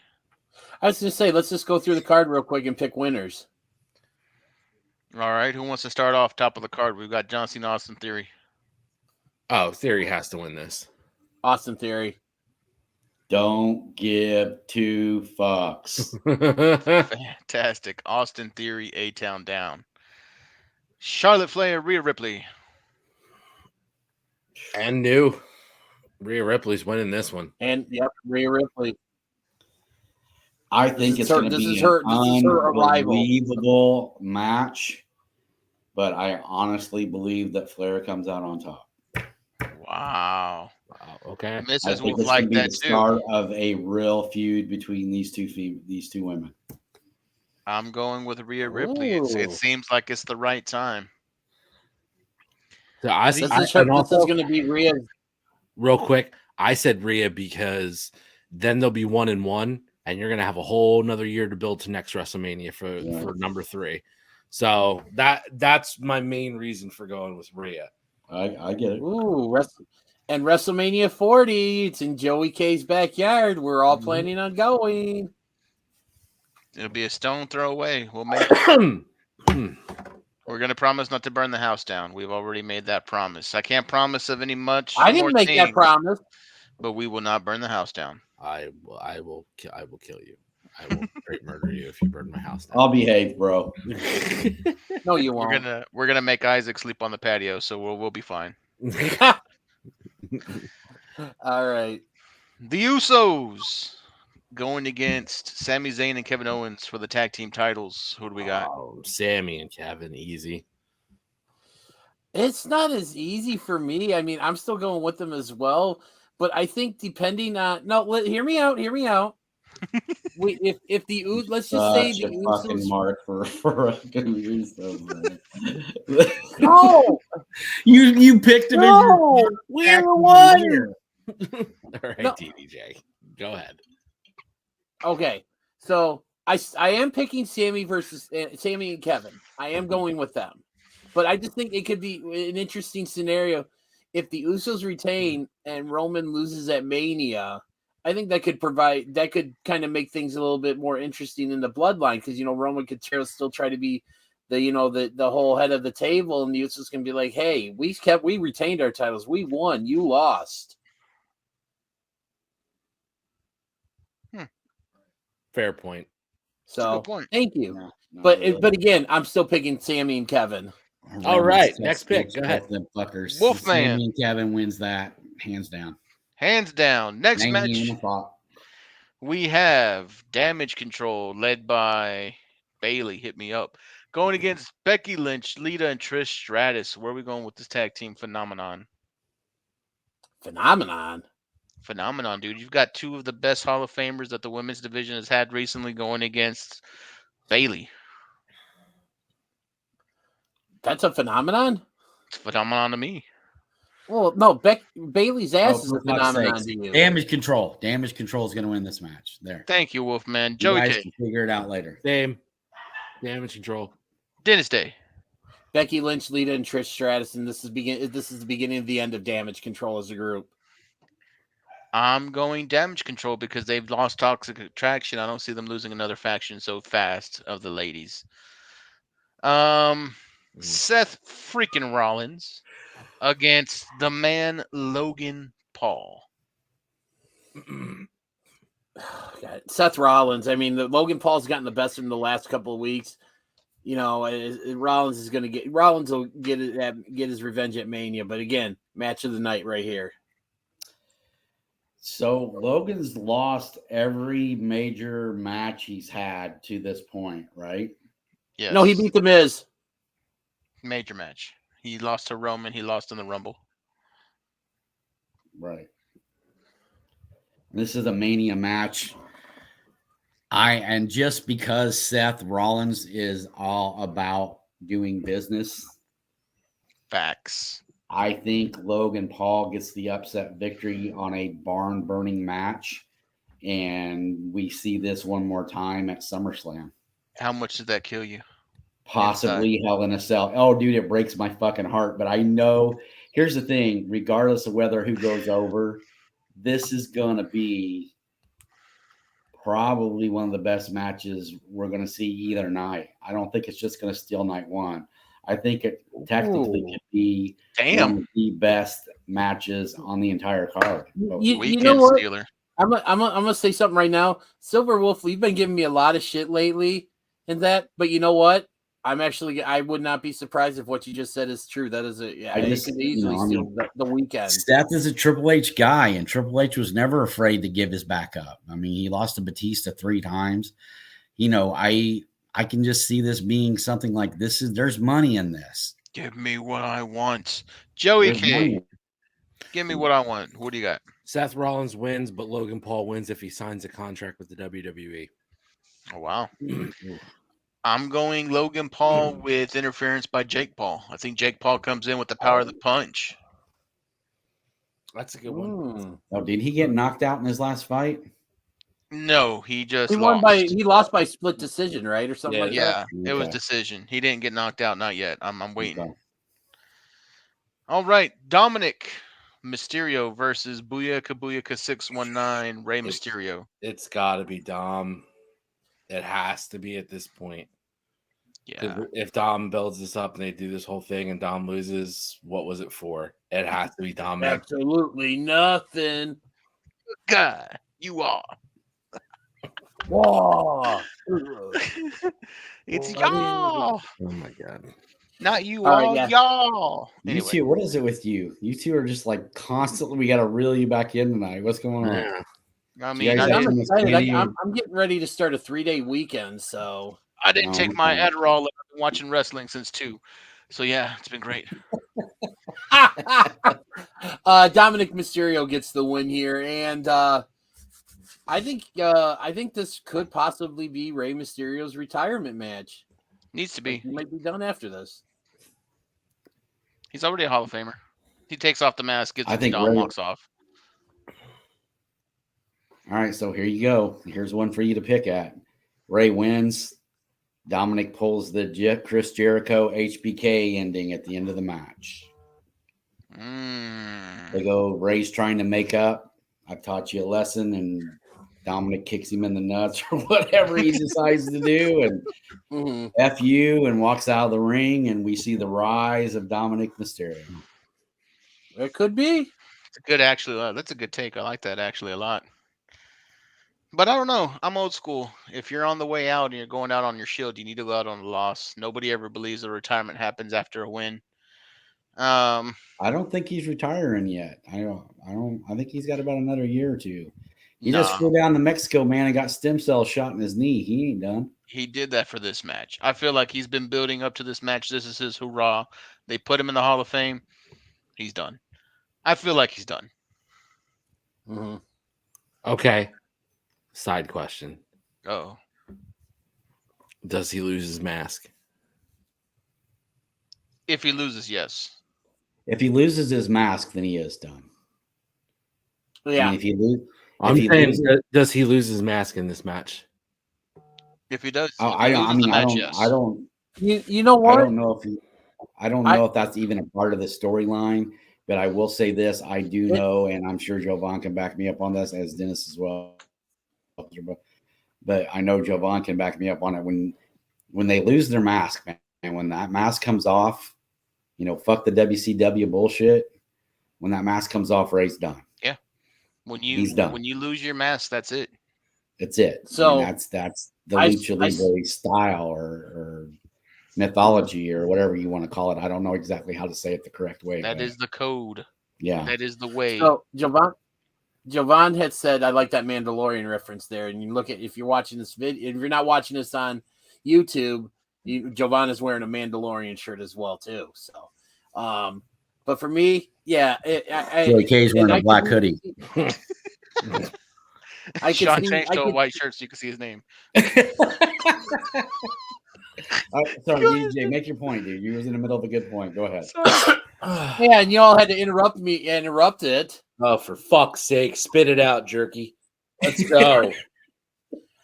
I was going to say, let's just go through the card real quick and pick winners. All right. Who wants to start off top of the card? We've got John Cena, Austin Theory. Oh, Theory has to win this. Austin Theory. Don't give two fucks. Fantastic. Austin Theory, A-Town down. Charlotte Flair, Rhea Ripley. And new. Rhea Ripley's winning this one. And Rhea Ripley. I think it's going to be an unbelievable match, but I honestly believe that Flair comes out on top. Wow. Okay. Mrs. will like that too. Start of a real feud between these two women. I'm going with Rhea Ripley. It seems like it's the right time. So this is going to be Rhea. Real quick, I said Rhea because then they'll be 1-1, and you're going to have a whole another year to build to next WrestleMania for number 3. So that's my main reason for going with Rhea. I get it. Ooh, and WrestleMania 40. It's in Joey K's backyard. We're all planning on going. It'll be a stone throw away. We'll make it. We're going to promise not to burn the house down. We've already made that promise. I can't promise of any much. I didn't make that promise. But we will not burn the house down. I will kill you. I will straight murder you if you burn my house down. I'll behave, bro. No, you won't. We're gonna make Isaac sleep on the patio, so we'll be fine. All right. The Usos going against Sami Zayn and Kevin Owens for the tag team titles. Who do we got? Oh, Sammy and Kevin, easy. It's not as easy for me. I mean, I'm still going with them as well. But I think depending on hear me out. If the let's just say the Usos fucking mark for Usos. No, you picked him. No, we're one. All right, DDJ, go ahead. Okay, so I am picking Sammy and Kevin. I am going with them, but I just think it could be an interesting scenario. If the Usos retain and Roman loses at Mania, I think that could kind of make things a little bit more interesting in the bloodline because Roman could still try to be the whole head of the table, and the Usos can be like, "Hey, we retained our titles, we won, you lost." Fair point. So thank you, but again, I'm still picking Sammy and Kevin. All right, next pick. Go ahead. Them fuckers. Wolfman. Sammy and Kevin wins that hands down. Hands down. Next Ain't match, even a thought. we have Damage Control led by Bailey. Hit me up. Going against Becky Lynch, Lita, and Trish Stratus. Where are we going with this tag team phenomenon? Phenomenon, Dude. You've got two of the best Hall of Famers that the women's division has had recently going against Bailey. That's a phenomenon. It's phenomenon to me. Well, no, Bailey's ass is for a fuck's phenomenon sakes. to you. Damage Control. Damage Control is going to win this match. There. Thank you, Wolfman. You Joey guys K. can figure it out later. Same. Damage Control. Dennis Day. Becky Lynch, Lita, and Trish Stratus, and this is the beginning of the end of Damage Control as a group. I'm going Damage Control because they've lost Toxic Attraction. I don't see them losing another faction so fast of the ladies. Seth freaking Rollins against the man Logan Paul. God, Seth Rollins. I mean, Logan Paul's gotten the best of him the last couple of weeks. You know, Rollins will get his revenge at Mania. But again, match of the night right here. So Logan's lost every major match he's had to this point, right? Yes. No, he beat The Miz. Major match. He lost to Roman. He lost in the Rumble. Right. This is a Mania match. And just because Seth Rollins is all about doing business, Facts. I think Logan Paul gets the upset victory on a barn-burning match, and we see this one more time at SummerSlam. How much did that kill you? Possibly Hell in a Cell. Oh, dude, it breaks my fucking heart. But I know, here's the thing, regardless of who goes over, this is going to be probably one of the best matches we're going to see either night. I don't think it's just going to steal night one. I think it technically could be one of the best matches on the entire card. You know what? Stealer. I'm gonna say something right now. Silver Wolf, you've been giving me a lot of shit lately and that, but you know what? I would not be surprised if what you just said is true. That is I could easily steal the weekend. Seth is a Triple H guy, and Triple H was never afraid to give his back up. I mean, he lost to Batista 3 times. You know, I can just see this being something like this. There's money in this. Give me what I want. Joey K. Give me what I want. What do you got? Seth Rollins wins, but Logan Paul wins if he signs a contract with the WWE. Oh, wow. I'm going Logan Paul with interference by Jake Paul. I think Jake Paul comes in with the power of the punch. That's a good one. Oh, did he get knocked out in his last fight? No, he just he lost by split decision, right? Or something like that. Yeah, it was decision. He didn't get knocked out, not yet. I'm waiting. Okay. All right, Dominic Mysterio versus Booyaka 619 Rey Mysterio. It's got to be Dom. It has to be at this point. Yeah. If Dom builds this up and they do this whole thing and Dom loses, what was it for? It has to be Dominic. Absolutely nothing. God, you are. Whoa. It's y'all. Oh my God. Not you all, y'all. Anyway. You two, what is it with you? You two are just like constantly, we got to reel you back in tonight. What's going on? Yeah. I mean, I'm excited. I'm getting ready to start a 3-day weekend, so. I didn't take my Adderall. I've been watching wrestling since 2. So, yeah, it's been great. Dominic Mysterio gets the win here, and I think this could possibly be Rey Mysterio's retirement match. Needs to be. He might be done after this. He's already a Hall of Famer. He takes off the mask, gets the Dom, walks off. All right, so here you go. Here's one for you to pick at. Rey wins. Dominic pulls the Chris Jericho HBK ending at the end of the match. They go, Rey's trying to make up. I've taught you a lesson, and Dominic kicks him in the nuts or whatever he decides to do, and F you, and walks out of the ring, and we see the rise of Dominic Mysterio. It could be. It's a good, actually. That's a good take. I like that actually a lot. But I don't know. I'm old school. If you're on the way out and you're going out on your shield, you need to go out on a loss. Nobody ever believes a retirement happens after a win. I don't think he's retiring yet. I think he's got about another year or two. He just flew down to Mexico, man, and got stem cells shot in his knee. He ain't done. He did that for this match. I feel like he's been building up to this match. This is his hurrah. They put him in the Hall of Fame. He's done. I feel like he's done. Mm-hmm. Okay. Side question. Oh. Does he lose his mask? If he loses, yes. If he loses his mask, then he is done. Yeah. I mean, if he does he lose his mask in this match? If he does, I don't. You know what? I don't know if that's even a part of the storyline. But I will say this: I do know, and I'm sure Jovan can back me up on this, as Dennis as well. But I know Jovan can back me up on it when they lose their mask, man. And when that mask comes off, fuck the WCW bullshit. When that mask comes off, Ray's done. Yeah. He's done. When you lose your mask, that's it. That's it. So that's the Lucha Libre style or mythology or whatever you want to call it. I don't know exactly how to say it the correct way. That is the code. Yeah. That is the way. So Jovan had said, I like that Mandalorian reference there. And you look at, if you're watching this video, if you're not watching this on YouTube, Jovan is wearing a Mandalorian shirt as well too. So, but for me, yeah, Joey K's wearing a black hoodie. Sean changed to a white shirt so you can see his name. Sorry, DJ, make your point, dude. You was in the middle of a good point. Go ahead. Yeah, and you all had to interrupt it. Oh, for fuck's sake, spit it out, jerky. Let's go.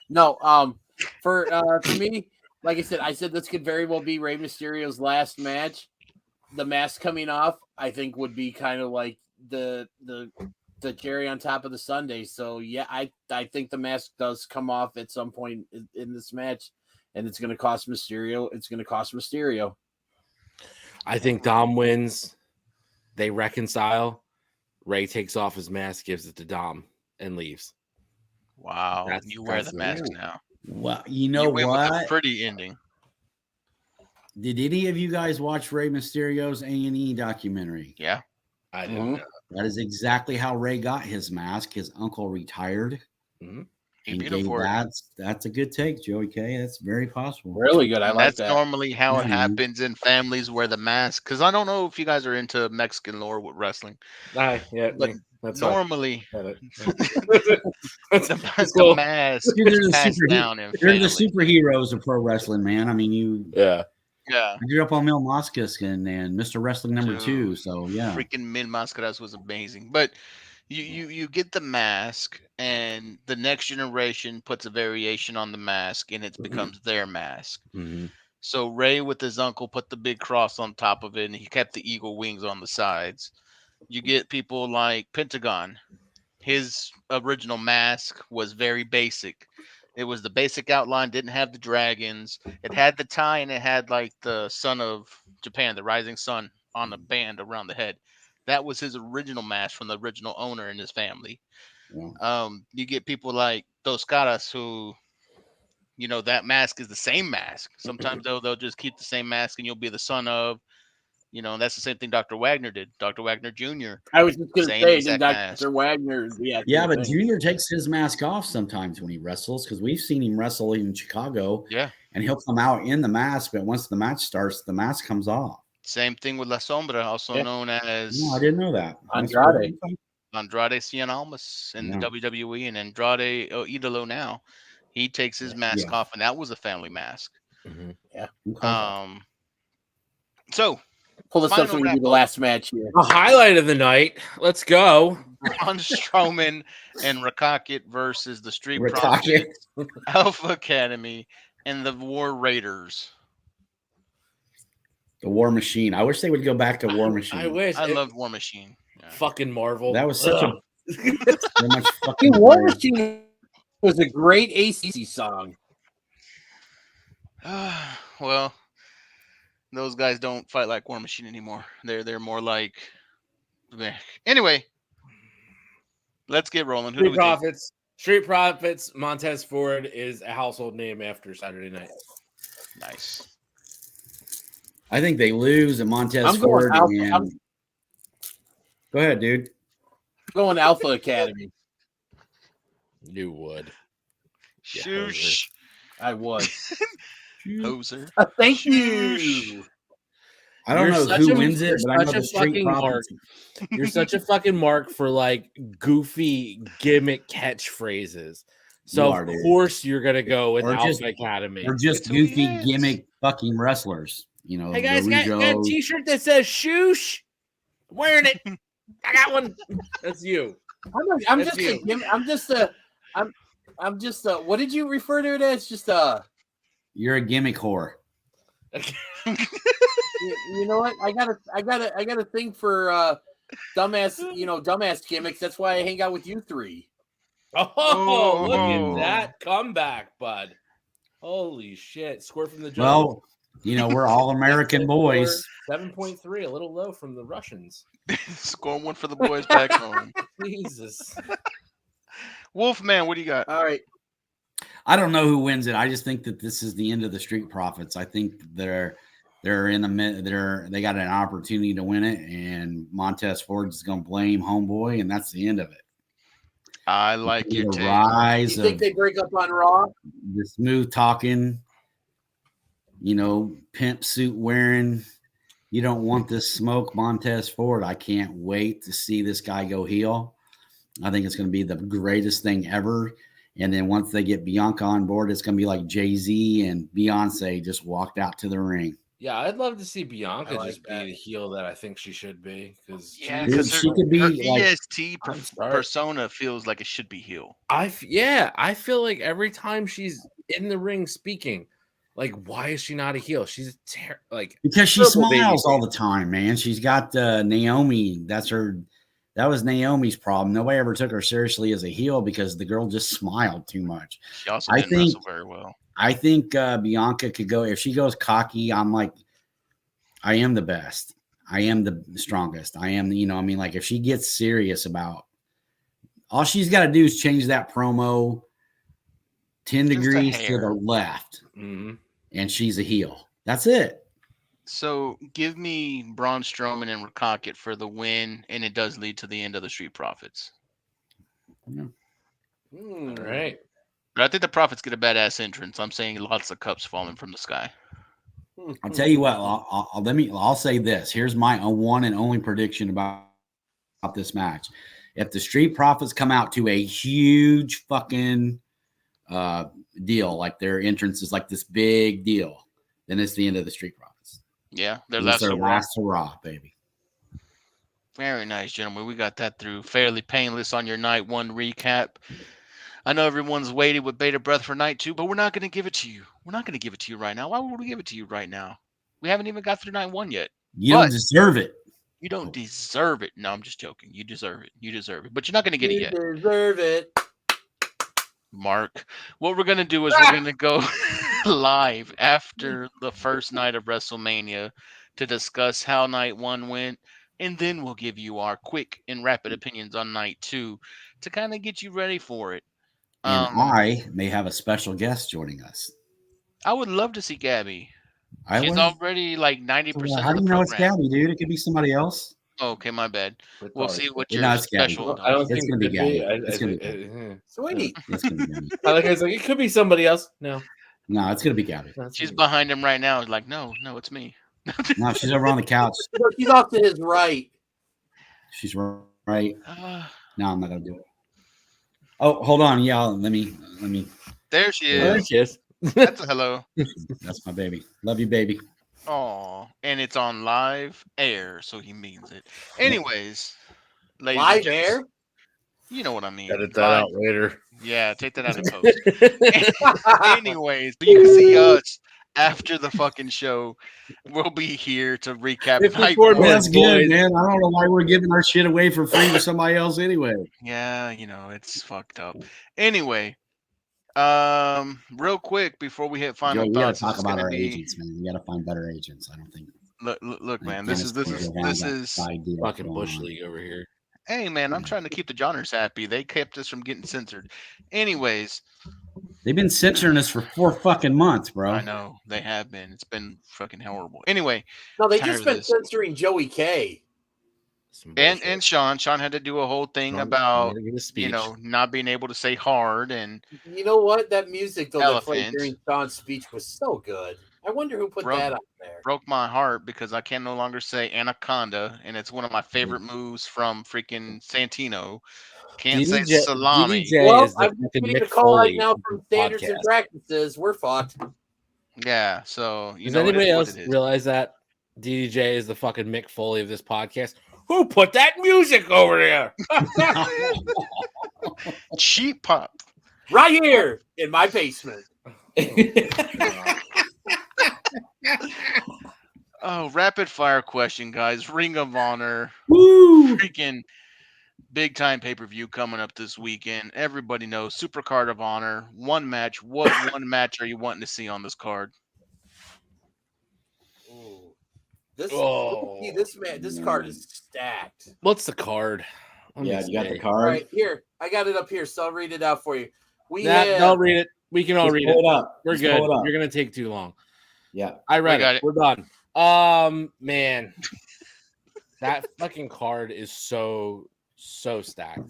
No, for me, like I said this could very well be Rey Mysterio's last match. The mask coming off, I think, would be kind of like the cherry on top of the sundae. So yeah, I think the mask does come off at some point in this match, and it's going to cost Mysterio. It's going to cost Mysterio. I think Dom wins. They reconcile. Ray takes off his mask, gives it to Dom, and leaves. Wow, you wear the mask now. Well, you know what? With a pretty ending. Did any of you guys watch Rey Mysterio's A&E documentary? Yeah, I did. That is exactly how Ray got his mask. His uncle retired. Mm-hmm. He beat him for it. That's a good take, Joey K. That's very possible. Really good. I like that. That's normally how it happens in families where the mask. Because I don't know if you guys are into Mexican lore with wrestling. Yeah, but that's normally the mask is passed down in You're family. the superheroes of pro wrestling, man. I mean, Yeah. I grew up on Mil Máscaras and Mr. Wrestling number 2. So yeah, freaking Mil Máscaras was amazing. But you get the mask, and the next generation puts a variation on the mask, and it becomes their mask. Mm-hmm. So Ray with his uncle put the big cross on top of it, and he kept the eagle wings on the sides. You get people like Pentagon. His original mask was very basic. It was the basic outline, didn't have the dragons. It had the tie, and it had like the sun of Japan, the rising sun, on the band around the head. That was his original mask from the original owner and his family. Yeah. You get people like Dos Caras who, that mask is the same mask. Sometimes they'll just keep the same mask, and you'll be the son of, that's the same thing Dr. Wagner did. Dr. Wagner Jr. I was just going to say, Dr. mask. Wagner. Yeah, but Junior takes his mask off sometimes when he wrestles, because we've seen him wrestle in Chicago. Yeah. And he'll come out in the mask, but once the match starts, the mask comes off. Same thing with La Sombra, also known as... No, I didn't know that. Andrade Cien Almas in the WWE, and Andrade Idolo now. He takes his mask off, and that was a family mask. Mm-hmm. Yeah. Okay. So... Pull this up so we can do the last match here. A highlight of the night. Let's go. Braun Strowman and Rakakit versus the Street Profits, Alpha Academy, and the War Raiders. The War Machine. I wish they would go back to War Machine. I wish. I loved War Machine. Yeah. Fucking Marvel. That was such so much fucking War Machine was a great ACC song. Well, those guys don't fight like War Machine anymore. They're more like... Anyway, let's get rolling. Who do we Profits. Street Profits, Montez Ford is a household name after Saturday night. Nice. I think they lose at Montez I'm Ford. going And... Go ahead, dude. I'm going Alpha Academy. You would. Shoosh. I would. Hoser. Thank you. I don't know who wins it, but I know the Street mark. Profits. You're such a fucking mark for like goofy gimmick catchphrases. So of course you're gonna go with Alpha Academy. Or just goofy gimmick fucking wrestlers. You know, hey guys, got a t-shirt that says shoosh. I'm wearing it. I got one. That's you. I'm just what did you refer to it as? Just You're a gimmick whore. You know what? I got a thing for dumbass gimmicks. That's why I hang out with you three. Oh, look at that comeback, bud. Holy shit. Score from the jump. Well, you know, we're all American boys. 7.3, a little low from the Russians. Score one for the boys back home. Jesus. Wolfman, what do you got? All right. I don't know who wins it. I just think that this is the end of the Street Profits. I think they're in the mid. They got an opportunity to win it, and Montez Ford is going to blame homeboy, and that's the end of it. I like your take. Rise. You think they break up on Raw? The smooth talking, you know, pimp suit wearing. You don't want this smoke, Montez Ford. I can't wait to see this guy go heel. I think it's going to be the greatest thing ever. And then once they get Bianca on board, it's going to be like Jay-Z and Beyonce just walked out to the ring. Yeah, I'd love to see Bianca be the heel that I think she should be. Because she could be her like, EST persona feels like it should be heel. I feel like every time she's in the ring speaking, like, why is she not a heel? She's because she smiles all the time, man. She's got Naomi. That was Naomi's problem. Nobody ever took her seriously as a heel because the girl just smiled too much. She also didn't wrestle very well. I think Bianca could go. If she goes cocky, I'm like, I am the best. I am the strongest. I am, like if she gets serious about, all she's got to do is change that promo 10 degrees to the left. Mm-hmm. And she's a heel. That's it. So give me Braun Strowman and Rakocket for the win, and it does lead to the end of the Street Profits. Yeah. All right. But I think the Profits get a badass entrance. I'm saying lots of cups falling from the sky. I'll tell you what. I'll say this. Here's my one and only prediction about this match. If the Street Profits come out to a huge fucking deal, like their entrance is like this big deal, then it's the end of the Street Profits. Yeah, their last hurrah, baby. Very nice, gentlemen. We got that through fairly painless on your night one recap. I know everyone's waiting with bated breath for night two, but we're not going to give it to you. We're not going to give it to you right now. Why would we give it to you right now? We haven't even got through night one yet. You don't deserve it. You don't deserve it. No, I'm just joking. You deserve it. You deserve it. But you're not going to get it yet. You deserve it. Mark. What we're going to do is we're going to go live after the first night of WrestleMania to discuss how night one went. And then we'll give you our quick and rapid opinions on night two to kind of get you ready for it. And I may have a special guest joining us. I would love to see Gabby. She's already like 90%. How do you know it's Gabby, dude? It could be somebody else. Okay, my bad. We'll see what your special. I don't think it's going to be Gabby. It's going to be Gabby. Sweet. It's going to be Gabby. It could be somebody else. No, it's going to be Gabby. She's behind him right now. Like, no, it's me. No, she's over on the couch. She's off to his right. She's right. No, I'm not going to do it. Oh, hold on. Yeah, let me. There she is. There she is. That's a hello. That's my baby. Love you, baby. Oh, and it's on live air, so he means it. Anyways, ladies live air. You know what I mean. Edit that out later. Yeah, take that out of post. Anyways, you can see us after the fucking show. We'll be here to recap. That's good, man. I don't know why we're giving our shit away for free to somebody else anyway. Yeah, it's fucked up. Anyway, real quick before we hit final thoughts, we gotta talk about our agents, man. We gotta find better agents. I don't think. Look, man. This is fucking Bush League over here. Hey, man, I'm trying to keep the Johners happy. They kept us from getting censored. Anyways, They've been censoring us for 4 fucking months, bro. I know they have been. It's been fucking horrible. Anyway, No, they tired just of been this. censoring Joey K. And Sean had to do a whole thing Sean about had to give a speech. not being able to say hard and You know what? That music though that played elephant during Sean's speech was so good. I wonder who put that up there. broke my heart because I can no longer say anaconda, and it's one of my favorite moves from freaking Santino. Can't say salami. DDJ Well, is the I'm fucking getting a Mick call right Foley now of from the Standards and podcast. Practices. We're fucked. Yeah, so Does know, it anybody is what else it is. realize that DDJ is the fucking Mick Foley of this podcast? Who put that music over there? Cheap pop. Right here in my basement. Oh, rapid fire question, guys. Ring of Honor. Woo! Freaking big time pay-per-view coming up this weekend. Everybody knows SuperCard of Honor. One match. What one match are you wanting to see on this card? Ooh. This this card is stacked. What's the card? Yeah, you got the All card. right, here. I got it up here, so I'll read it out for you. Don't read it. We can all Just read pull it. it up. We're Just good. pull it up. You're gonna take too long. Yeah. I read got it. it. We're done. Man, that fucking card is so stacked.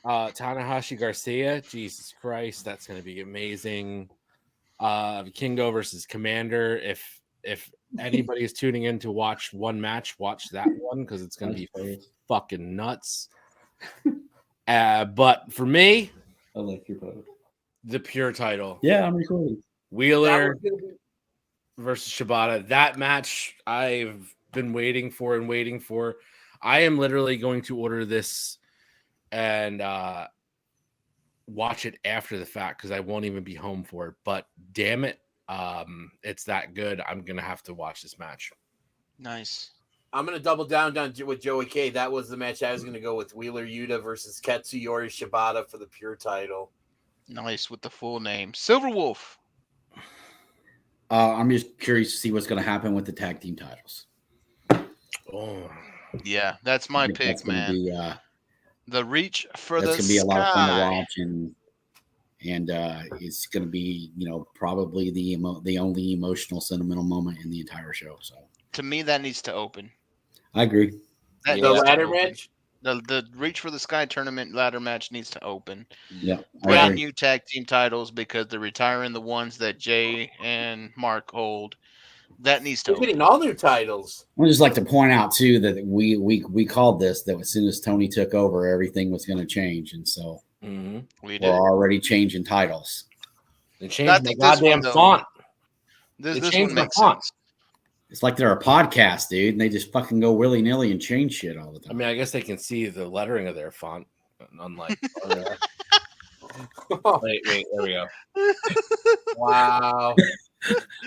Tanahashi Garcia, Jesus Christ, that's gonna be amazing. Kingo versus Commander. If anybody is tuning in to watch one match, watch that one because it's gonna be fucking nuts. But for me, I like your pose. the pure title. Yeah, I'm recording. Wheeler versus Shibata. That match I've been waiting for. I am literally going to order this and watch it after the fact because I won't even be home for it. But damn it, it's that good. I'm gonna have to watch this match. Nice. I'm going to double down with Joey K. That was the match I was going to go with. Wheeler Yuta versus Katsuyori Shibata for the pure title. Nice with the full name. Silver Wolf. I'm just curious to see what's going to happen with the tag team titles. Oh, Yeah, that's my That's pick, gonna man. Be, The reach for the that's going to be a lot of fun to sky. watch, and it's going to be, probably the only emotional, sentimental moment in the entire show. So To me, that needs to open. I agree. That The needs to ladder open. match? The Reach for the Sky tournament ladder match needs to open. Yeah, I Brand agree. new tag team titles because they're retiring the ones that Jay and Mark hold. That needs to They're open. getting all new titles. I would just like to point out too that we called this that as soon as Tony took over, everything was going to change, and so We we're did. already changing titles. they I changed my think this one, goddamn though, font. This They one changed my makes font. sense. It's like they're a podcast, dude, and they just fucking go willy nilly and change shit all the I time. mean, I guess they can see the lettering of their font, unlike. Wait, there we go. Wow.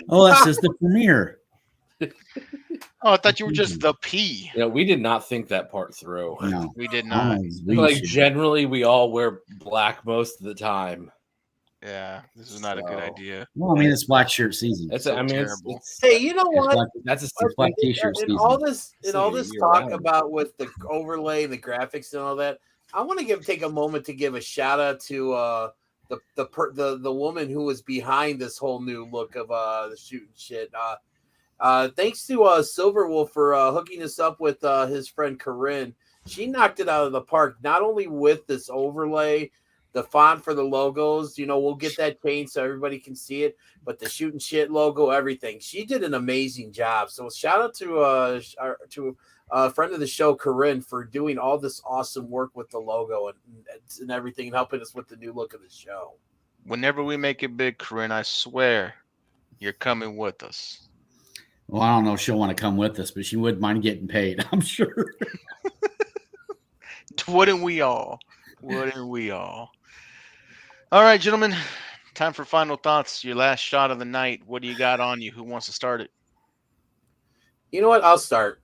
Oh, that says the premiere. Oh, I thought you were just the P. You know, we did not think that part through. No, We did not. Like generally, we all wear black most of the time. Yeah, this is not a good idea. Well, I mean, it's black shirt season. That's So I mean, terrible. it's Hey, you know what? that's It's black t-shirt In season. all this It's like a year talk round. about with the overlay and the graphics and all that, I want to take a moment to give a shout out to the woman who was behind this whole new look of the Shootin Shit. Thanks to Silverwolf for hooking us up with his friend Corinne. She knocked it out of the park, not only with this overlay, the font for the logos, we'll get that changed so everybody can see it, but the Shootin Shit logo, everything. She did an amazing job. So shout out to a friend of the show, Corinne, for doing all this awesome work with the logo and everything and helping us with the new look of the show. Whenever we make it big, Corinne, I swear you're coming with us. Well, I don't know if she'll want to come with us, but she wouldn't mind getting paid, I'm sure. Wouldn't we all? Wouldn't we all? All right, gentlemen, time for final thoughts. Your last shot of the night. What do you got on you? Who wants to start it? You know what? I'll start.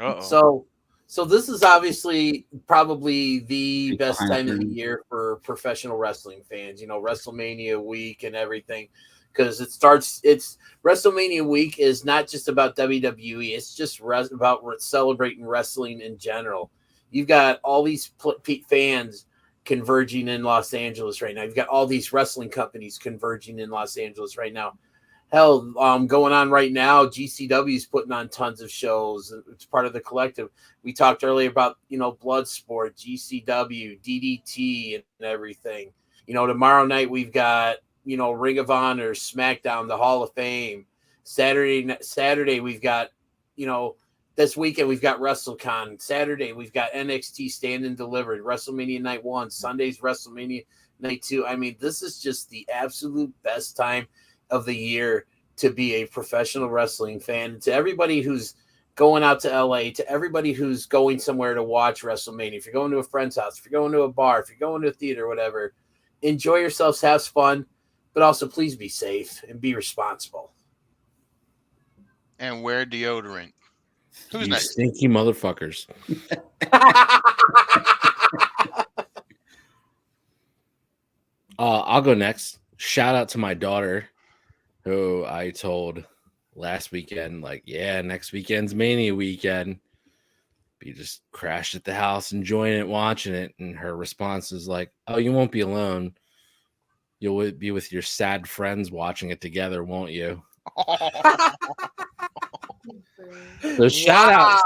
Uh-oh. So this is obviously probably the best Behind time of the the- year for professional wrestling fans. WrestleMania week and everything, because it's WrestleMania week is not just about WWE. It's just about celebrating wrestling in general. You've got all these fans converging in Los Angeles right now. You've got all these wrestling companies converging in Los Angeles right now. Hell, going on right now, GCW is putting on tons of shows. It's part of the collective. We talked earlier about, Bloodsport, GCW, DDT, and everything. Tomorrow night we've got, Ring of Honor, SmackDown, the Hall of Fame. Saturday we've got, this weekend we've got WrestleCon. Saturday we've got NXT Stand and Delivered, WrestleMania Night 1. Sunday's WrestleMania Night 2. I mean, this is just the absolute best time of the year to be a professional wrestling fan. To everybody who's going out to LA, to everybody who's going somewhere to watch WrestleMania, if you're going to a friend's house, if you're going to a bar, if you're going to a theater, whatever, enjoy yourselves, have fun, but also please be safe and be responsible. And wear deodorant. Who's You next? stinky motherfuckers. I'll go next. Shout out to my daughter, who I told last weekend, next weekend's Mania weekend. You just crashed at the house, enjoying it, watching it. And her response is like, "Oh, you won't be alone. You'll be with your sad friends watching it together, won't you?" So shout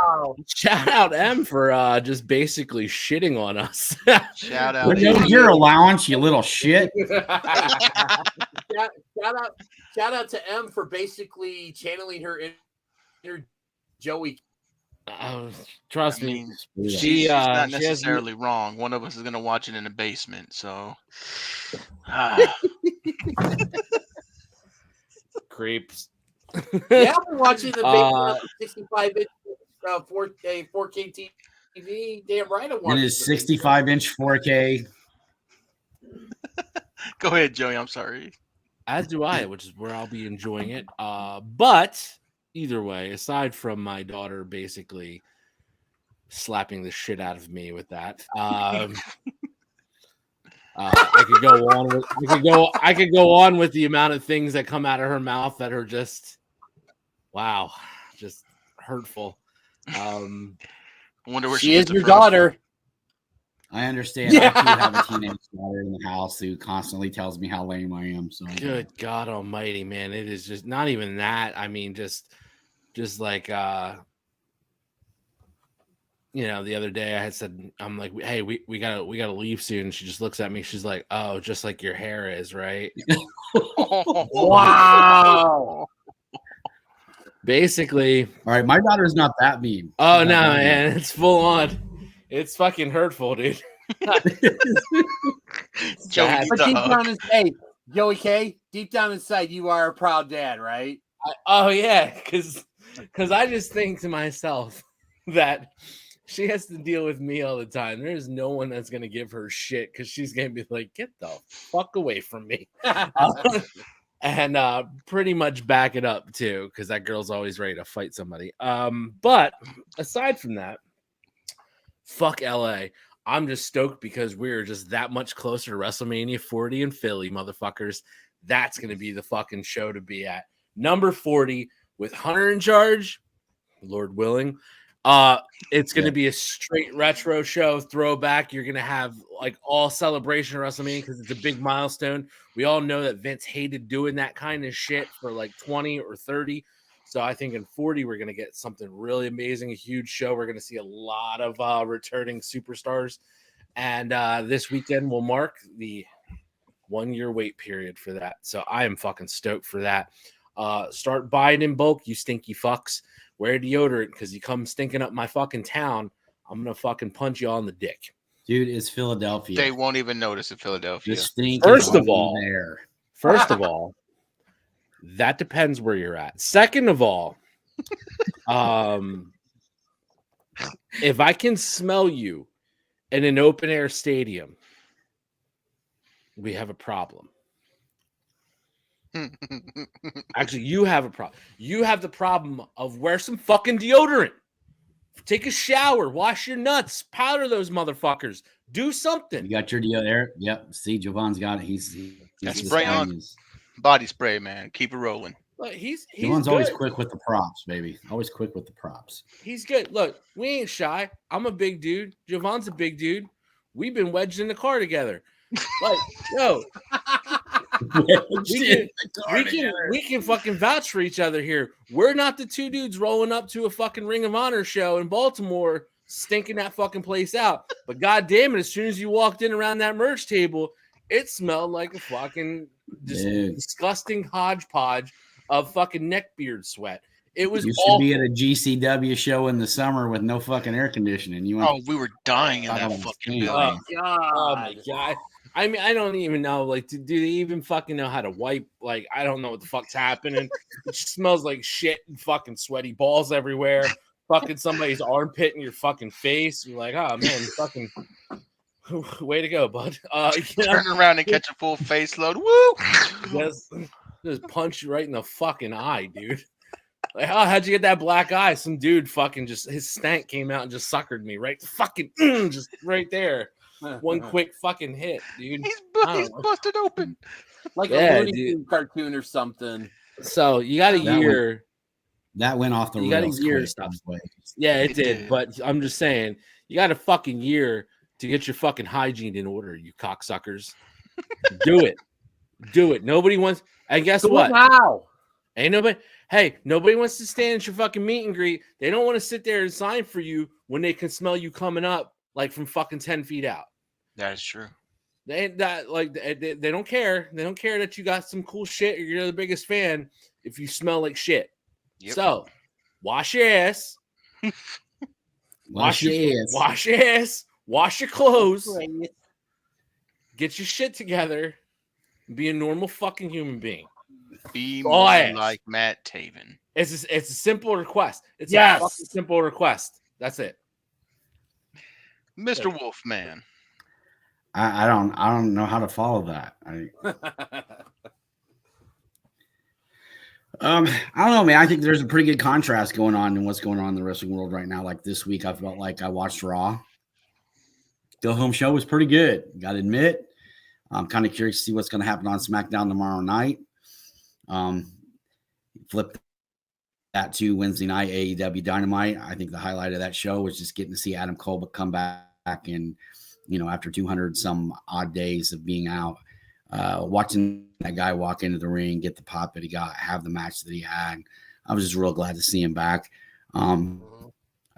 out M for just basically shitting on us. Shout out. Your allowance, you little shit. Shout out to M for basically channeling her inner Joey. Trust me, she's not necessarily wrong. One of us is gonna watch it in the basement, so creeps. Yeah, I've been watching the big 65-inch 4K TV. Damn right, I'm watching. It is 65-inch 4K. Go ahead, Joey. I'm sorry. As do I, which is where I'll be enjoying it. But either way, aside from my daughter basically slapping the shit out of me with that, I could go on. I could go on with the amount of things that come out of her mouth that are just, wow, just hurtful. Wonder where she is your daughter. I understand. Yeah. I do have a teenage daughter in the house who constantly tells me how lame I am. So good God Almighty, man! It is just not even that. I mean, just like the other day I had said, I'm like, hey, we gotta leave soon. And she just looks at me. She's like, oh, just like your hair is, right? Wow. Basically, all right. My daughter's not that mean. Oh no, man, it's full on. It's fucking hurtful, dude. Joey, but deep down inside, Joey K, deep down inside, you are a proud dad, right? Because I just think to myself that she has to deal with me all the time. There's no one that's gonna give her shit because she's gonna be like, "Get the fuck away from me," and pretty much back it up too, because that girl's always ready to fight somebody. But aside from that. Fuck LA. I'm just stoked because we're just that much closer to WrestleMania 40 in Philly, motherfuckers. That's going to be the fucking show to be at. Number 40 with Hunter in charge, Lord willing. It's going to be a straight retro show, throwback. You're going to have like all celebration of WrestleMania because it's a big milestone. We all know that Vince hated doing that kind of shit for like 20 or 30. So I think in 40, we're going to get something really amazing, a huge show. We're going to see a lot of returning superstars. And this weekend will mark the 1-year wait period for that. So I am fucking stoked for that. Start buying in bulk, you stinky fucks. Wear deodorant because you come stinking up my fucking town. I'm going to fucking punch you all in the dick. Dude, it's Philadelphia. They won't even notice in Philadelphia. First of all, that depends where you're at. Second of all, if I can smell you in an open air stadium, we have a problem. Actually, you have a problem. You have the problem of wear some fucking deodorant. Take a shower, wash your nuts, powder those motherfuckers. Do something. You got your deal there. Yep. See, Javon's got it. He's spray on. Body spray, man. Keep it rolling. Look, he's John's good. always quick with the props, baby. Always quick with the props. He's good. Look, we ain't shy. I'm a big dude. Javon's a big dude. We've been wedged in the car together. Like, yo, we can fucking vouch for each other here. We're not the two dudes rolling up to a fucking Ring of Honor show in Baltimore, stinking that fucking place out. But god damn it, as soon as you walked in around that merch table, it smelled like a fucking disgusting hodgepodge of fucking neckbeard sweat. It was. You should be at a GCW show in the summer with no fucking air conditioning. We were dying in that fucking building. Oh my god! I mean, I don't even know. Like, do they even fucking know how to wipe? Like, I don't know what the fuck's happening. It just smells like shit and fucking sweaty balls everywhere. Fucking somebody's armpit in your fucking face. You're like, oh man, fucking way to go, bud. Turn around and catch a full face load. Woo! Just punch you right in the fucking eye, dude. Like, oh, how'd you get that black eye? Some dude fucking just his stank came out and just suckered me right fucking just right there. One quick fucking hit, dude. He's busted open. Like a Looney Tunes cartoon or something. So you got a year. That went off the rails. You got a year. Yeah, it did. But I'm just saying, you got a fucking year to get your fucking hygiene in order, you cocksuckers. Do it. Do it. Nobody wants. And guess what? How? Ain't nobody. Hey, nobody wants to stand at your fucking meet and greet. They don't want to sit there and sign for you when they can smell you coming up like from fucking 10 feet out. That is true. They don't care. They don't care that you got some cool shit or you're the biggest fan if you smell like shit. Yep. So wash your ass. Wash your ass. Wash your clothes. Get your shit together. Be a normal fucking human being. Be more like Matt Taven. It's a simple request. It's a fucking simple request. That's it. Mr. Wolfman. I don't know how to follow that. I don't know, man. I think there's a pretty good contrast going on in what's going on in the wrestling world right now. Like this week, I felt like I watched Raw. Go home show was pretty good. Got to admit. I'm kind of curious to see what's going to happen on SmackDown tomorrow night. Flip that to Wednesday night, AEW Dynamite. I think the highlight of that show was just getting to see Adam Cole come back and, after 200 some odd days of being out, watching that guy walk into the ring, get the pop that he got, have the match that he had. I was just real glad to see him back. I've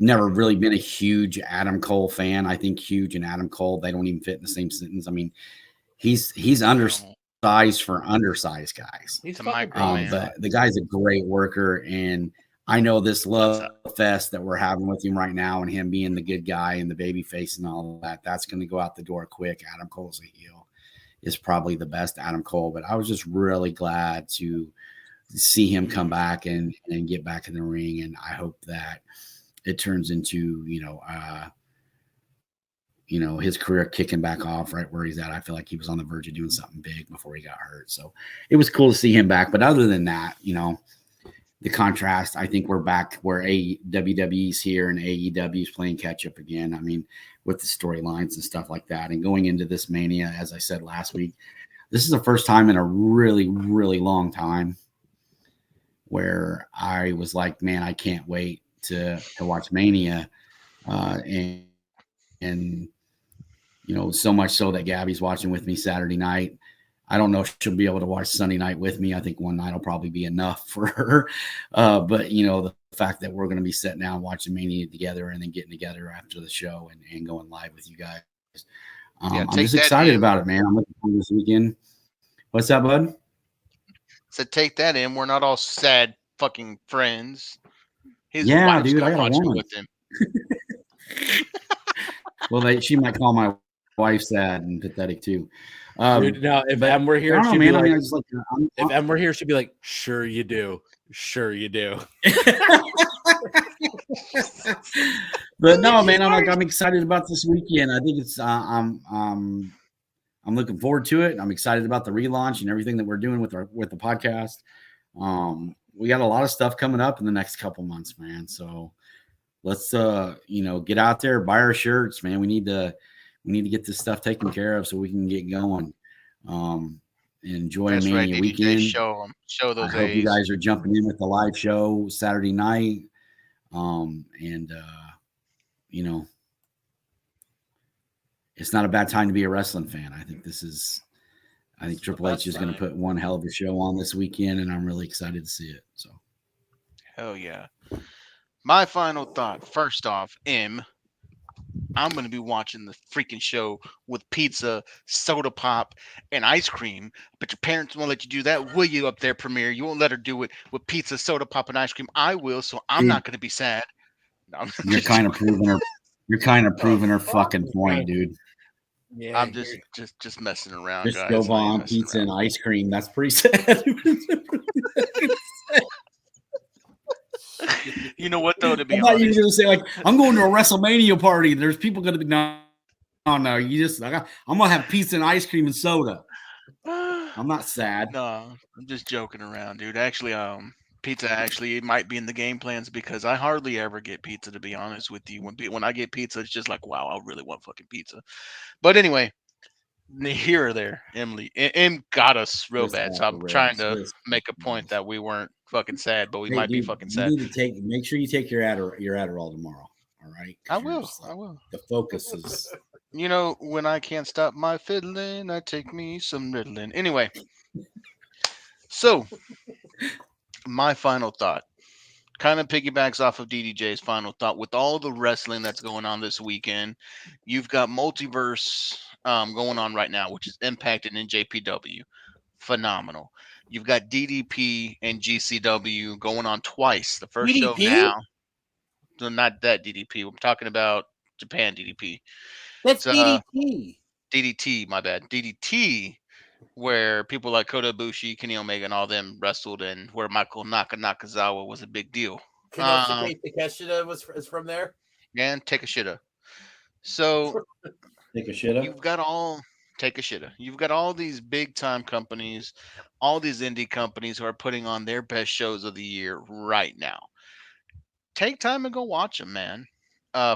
never really been a huge Adam Cole fan. I think huge and Adam Cole, they don't even fit in the same sentence. I mean, he's undersized for undersized guys. He's a micro man. But the guy's a great worker, and I know this love fest that we're having with him right now and him being the good guy and the baby face and all of that, that's going to go out the door quick. Adam Cole's a heel is probably the best Adam Cole, but I was just really glad to see him come back and get back in the ring. And I hope that it turns into, his career kicking back off right where he's at. I feel like he was on the verge of doing something big before he got hurt. So it was cool to see him back. But other than that, the contrast, I think we're back where WWE's here and AEW's playing catch up again. I mean, with the storylines and stuff like that. And going into this Mania, as I said last week, this is the first time in a really, really long time where I was like, man, I can't wait to watch Mania. And so much so that Gabby's watching with me Saturday night. I don't know if she'll be able to watch Sunday night with me. I think one night will probably be enough for her. But the fact that we're going to be sitting down watching Mania together and then getting together after the show and going live with you guys. I'm just excited about it, man. I'm looking forward to this weekend. What's that, bud? So take that in. We're not all sad fucking friends. His yeah, wife's dude, I got watching one with him. Well, she might call my wife sad and pathetic too. Dude, no, if Em were here, she'd be man, like, if Em were here, she'd be like, "Sure you do, sure you do." But no, man, I'm excited about this weekend. I think it's I'm looking forward to it. I'm excited about the relaunch and everything that we're doing with the podcast. We got a lot of stuff coming up in the next couple months, man. So let's get out there, buy our shirts, man. We need to get this stuff taken care of so we can get going. Enjoy That's right, Mania DDJ. weekend. Show those I hope you A's. guys are jumping in with the live show Saturday night. You know, it's not a bad time to be a wrestling fan. I think Triple H is going to put one hell of a show on this weekend, and I'm really excited to see it. So, Hell yeah. My final thought. First off, I'm going to be watching the freaking show with pizza, soda pop, and ice cream. But your parents won't let you do that, will you, up there, Premiere? You won't let her do it with pizza, soda pop, and ice cream. I will, so I'm not going to be sad. No, you're kind of proving her. You're kind of proving her fucking point, dude. Yeah, I'm just messing around, Just guys. go on pizza and ice cream. That's pretty sad. You know what, though, to be I thought you were honest, going to say, like, I'm going to a WrestleMania party. There's people going to be, no. I'm going to have pizza and ice cream and soda. I'm not sad. No, I'm just joking around, dude. Actually, pizza actually might be in the game plans because I hardly ever get pizza, to be honest with you. When I get pizza, it's just like, wow, I really want fucking pizza. But anyway, here or there, Emily, M got us real bad, so I'm trying to make a point that we weren't fucking sad, but we might be fucking sad. You need to make sure you take your Adderall tomorrow. All right, I will. The focus is. You know, when I can't stop my fiddling, I take me some Ritalin. Anyway, so my final thought kind of piggybacks off of DDJ's final thought. With all the wrestling that's going on this weekend, you've got Multiverse going on right now, which is Impact and NJPW. Phenomenal. You've got DDP and GCW going on twice. The first show now. No, not that DDP. I'm talking about Japan DDP. That's DDT. DDT, my bad. DDT, where people like Kota Ibushi, Kenny Omega, and all them wrestled, and where Michael Nakazawa was a big deal. Konosuke Takeshita is from there. And Takeshita. So Takeshita. You've got all these big time companies, all these indie companies who are putting on their best shows of the year right now. Take time and go watch them, man.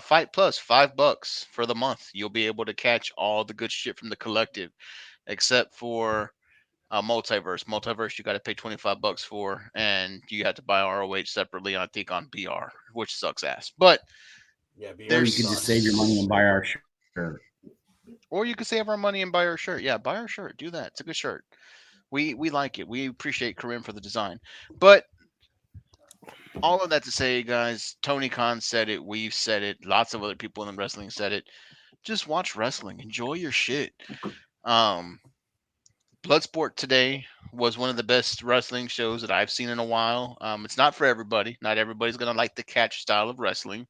Fight Plus, $5 for the month. You'll be able to catch all the good shit from the collective, except for Multiverse. Multiverse, you got to pay $25 for, and you have to buy ROH separately. I think on BR, which sucks ass. But yeah, or you can just save your money and buy our shirt. Or you can save our money and buy our shirt. Yeah, buy our shirt. Do that. It's a good shirt. We like it. We appreciate Karim for the design. But all of that to say, guys, Tony Khan said it. We've said it. Lots of other people in wrestling said it. Just watch wrestling. Enjoy your shit. Bloodsport today was one of the best wrestling shows that I've seen in a while. It's not for everybody. Not everybody's going to like the catch style of wrestling.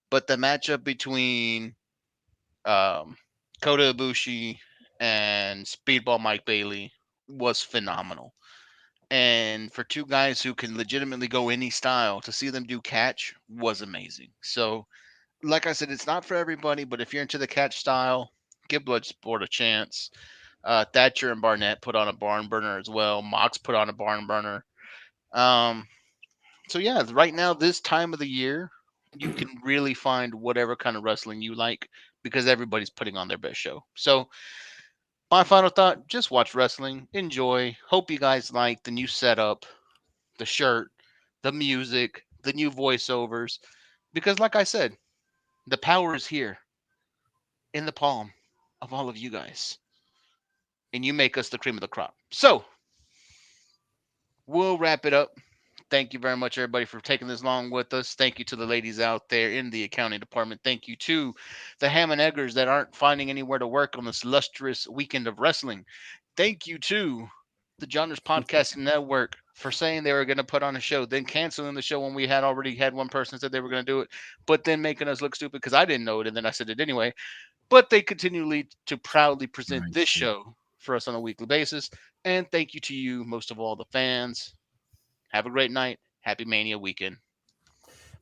But the matchup between Kota Ibushi and Speedball Mike Bailey was phenomenal. And for two guys who can legitimately go any style, to see them do catch was amazing. So, like I said, it's not for everybody, but if you're into the catch style, give Bloodsport a chance. Thatcher and Barnett put on a barn burner as well. Mox put on a barn burner. So yeah, right now, this time of the year, you can really find whatever kind of wrestling you like because everybody's putting on their best show. So my final thought, just watch wrestling, enjoy. Hope you guys like the new setup, the shirt, the music, the new voiceovers, because like I said, the power is here in the palm of all of you guys. And you make us the cream of the crop. So we'll wrap it up. Thank you very much, everybody, for taking this long with us. Thank you to the ladies out there in the accounting department. Thank you to the ham and eggers that aren't finding anywhere to work on this lustrous weekend of wrestling. Thank you to the Genres Podcasting Network for saying they were going to put on a show, then canceling the show when we had already had one person said they were going to do it, but then making us look stupid because I didn't know it, and then I said it anyway. But they continually to proudly present this show for us on a weekly basis. And thank you to you, most of all, the fans. Have a great night. Happy Mania weekend.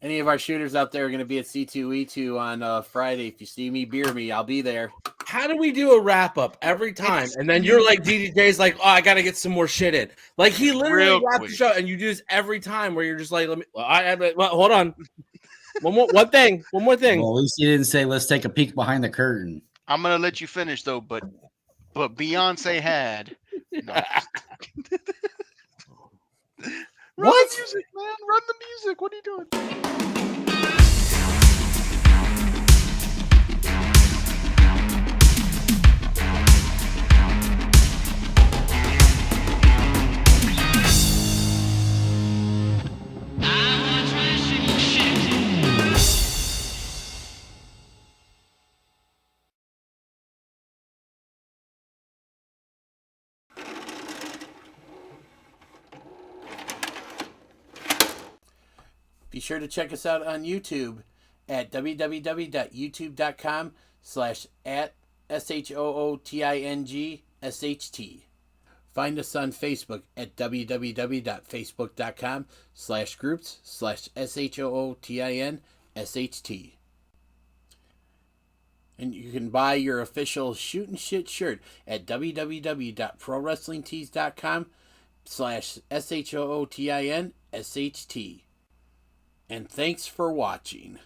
Any of our shooters out there are going to be at C2E2 on Friday. If you see me, beer me, I'll be there. How do we do a wrap up every time? And then you're like, DDJ's like, oh, I got to get some more shit in. Like, he literally wraps the show, and you do this every time where you're just like, let me, well, hold on. One more thing. Well, at least you didn't say, let's take a peek behind the curtain. I'm going to let you finish, though, but but Beyonce had. No. Run What? the music, man. Run the music. What are you doing? Be sure to check us out on YouTube at www.youtube.com/@SHOOTINGSHT. Find us on Facebook at www.facebook.com/groups/SHOOTINSHT. And you can buy your official Shootin Shit shirt at www.prowrestlingtees.com/SHOOTINSHT. And thanks for watching.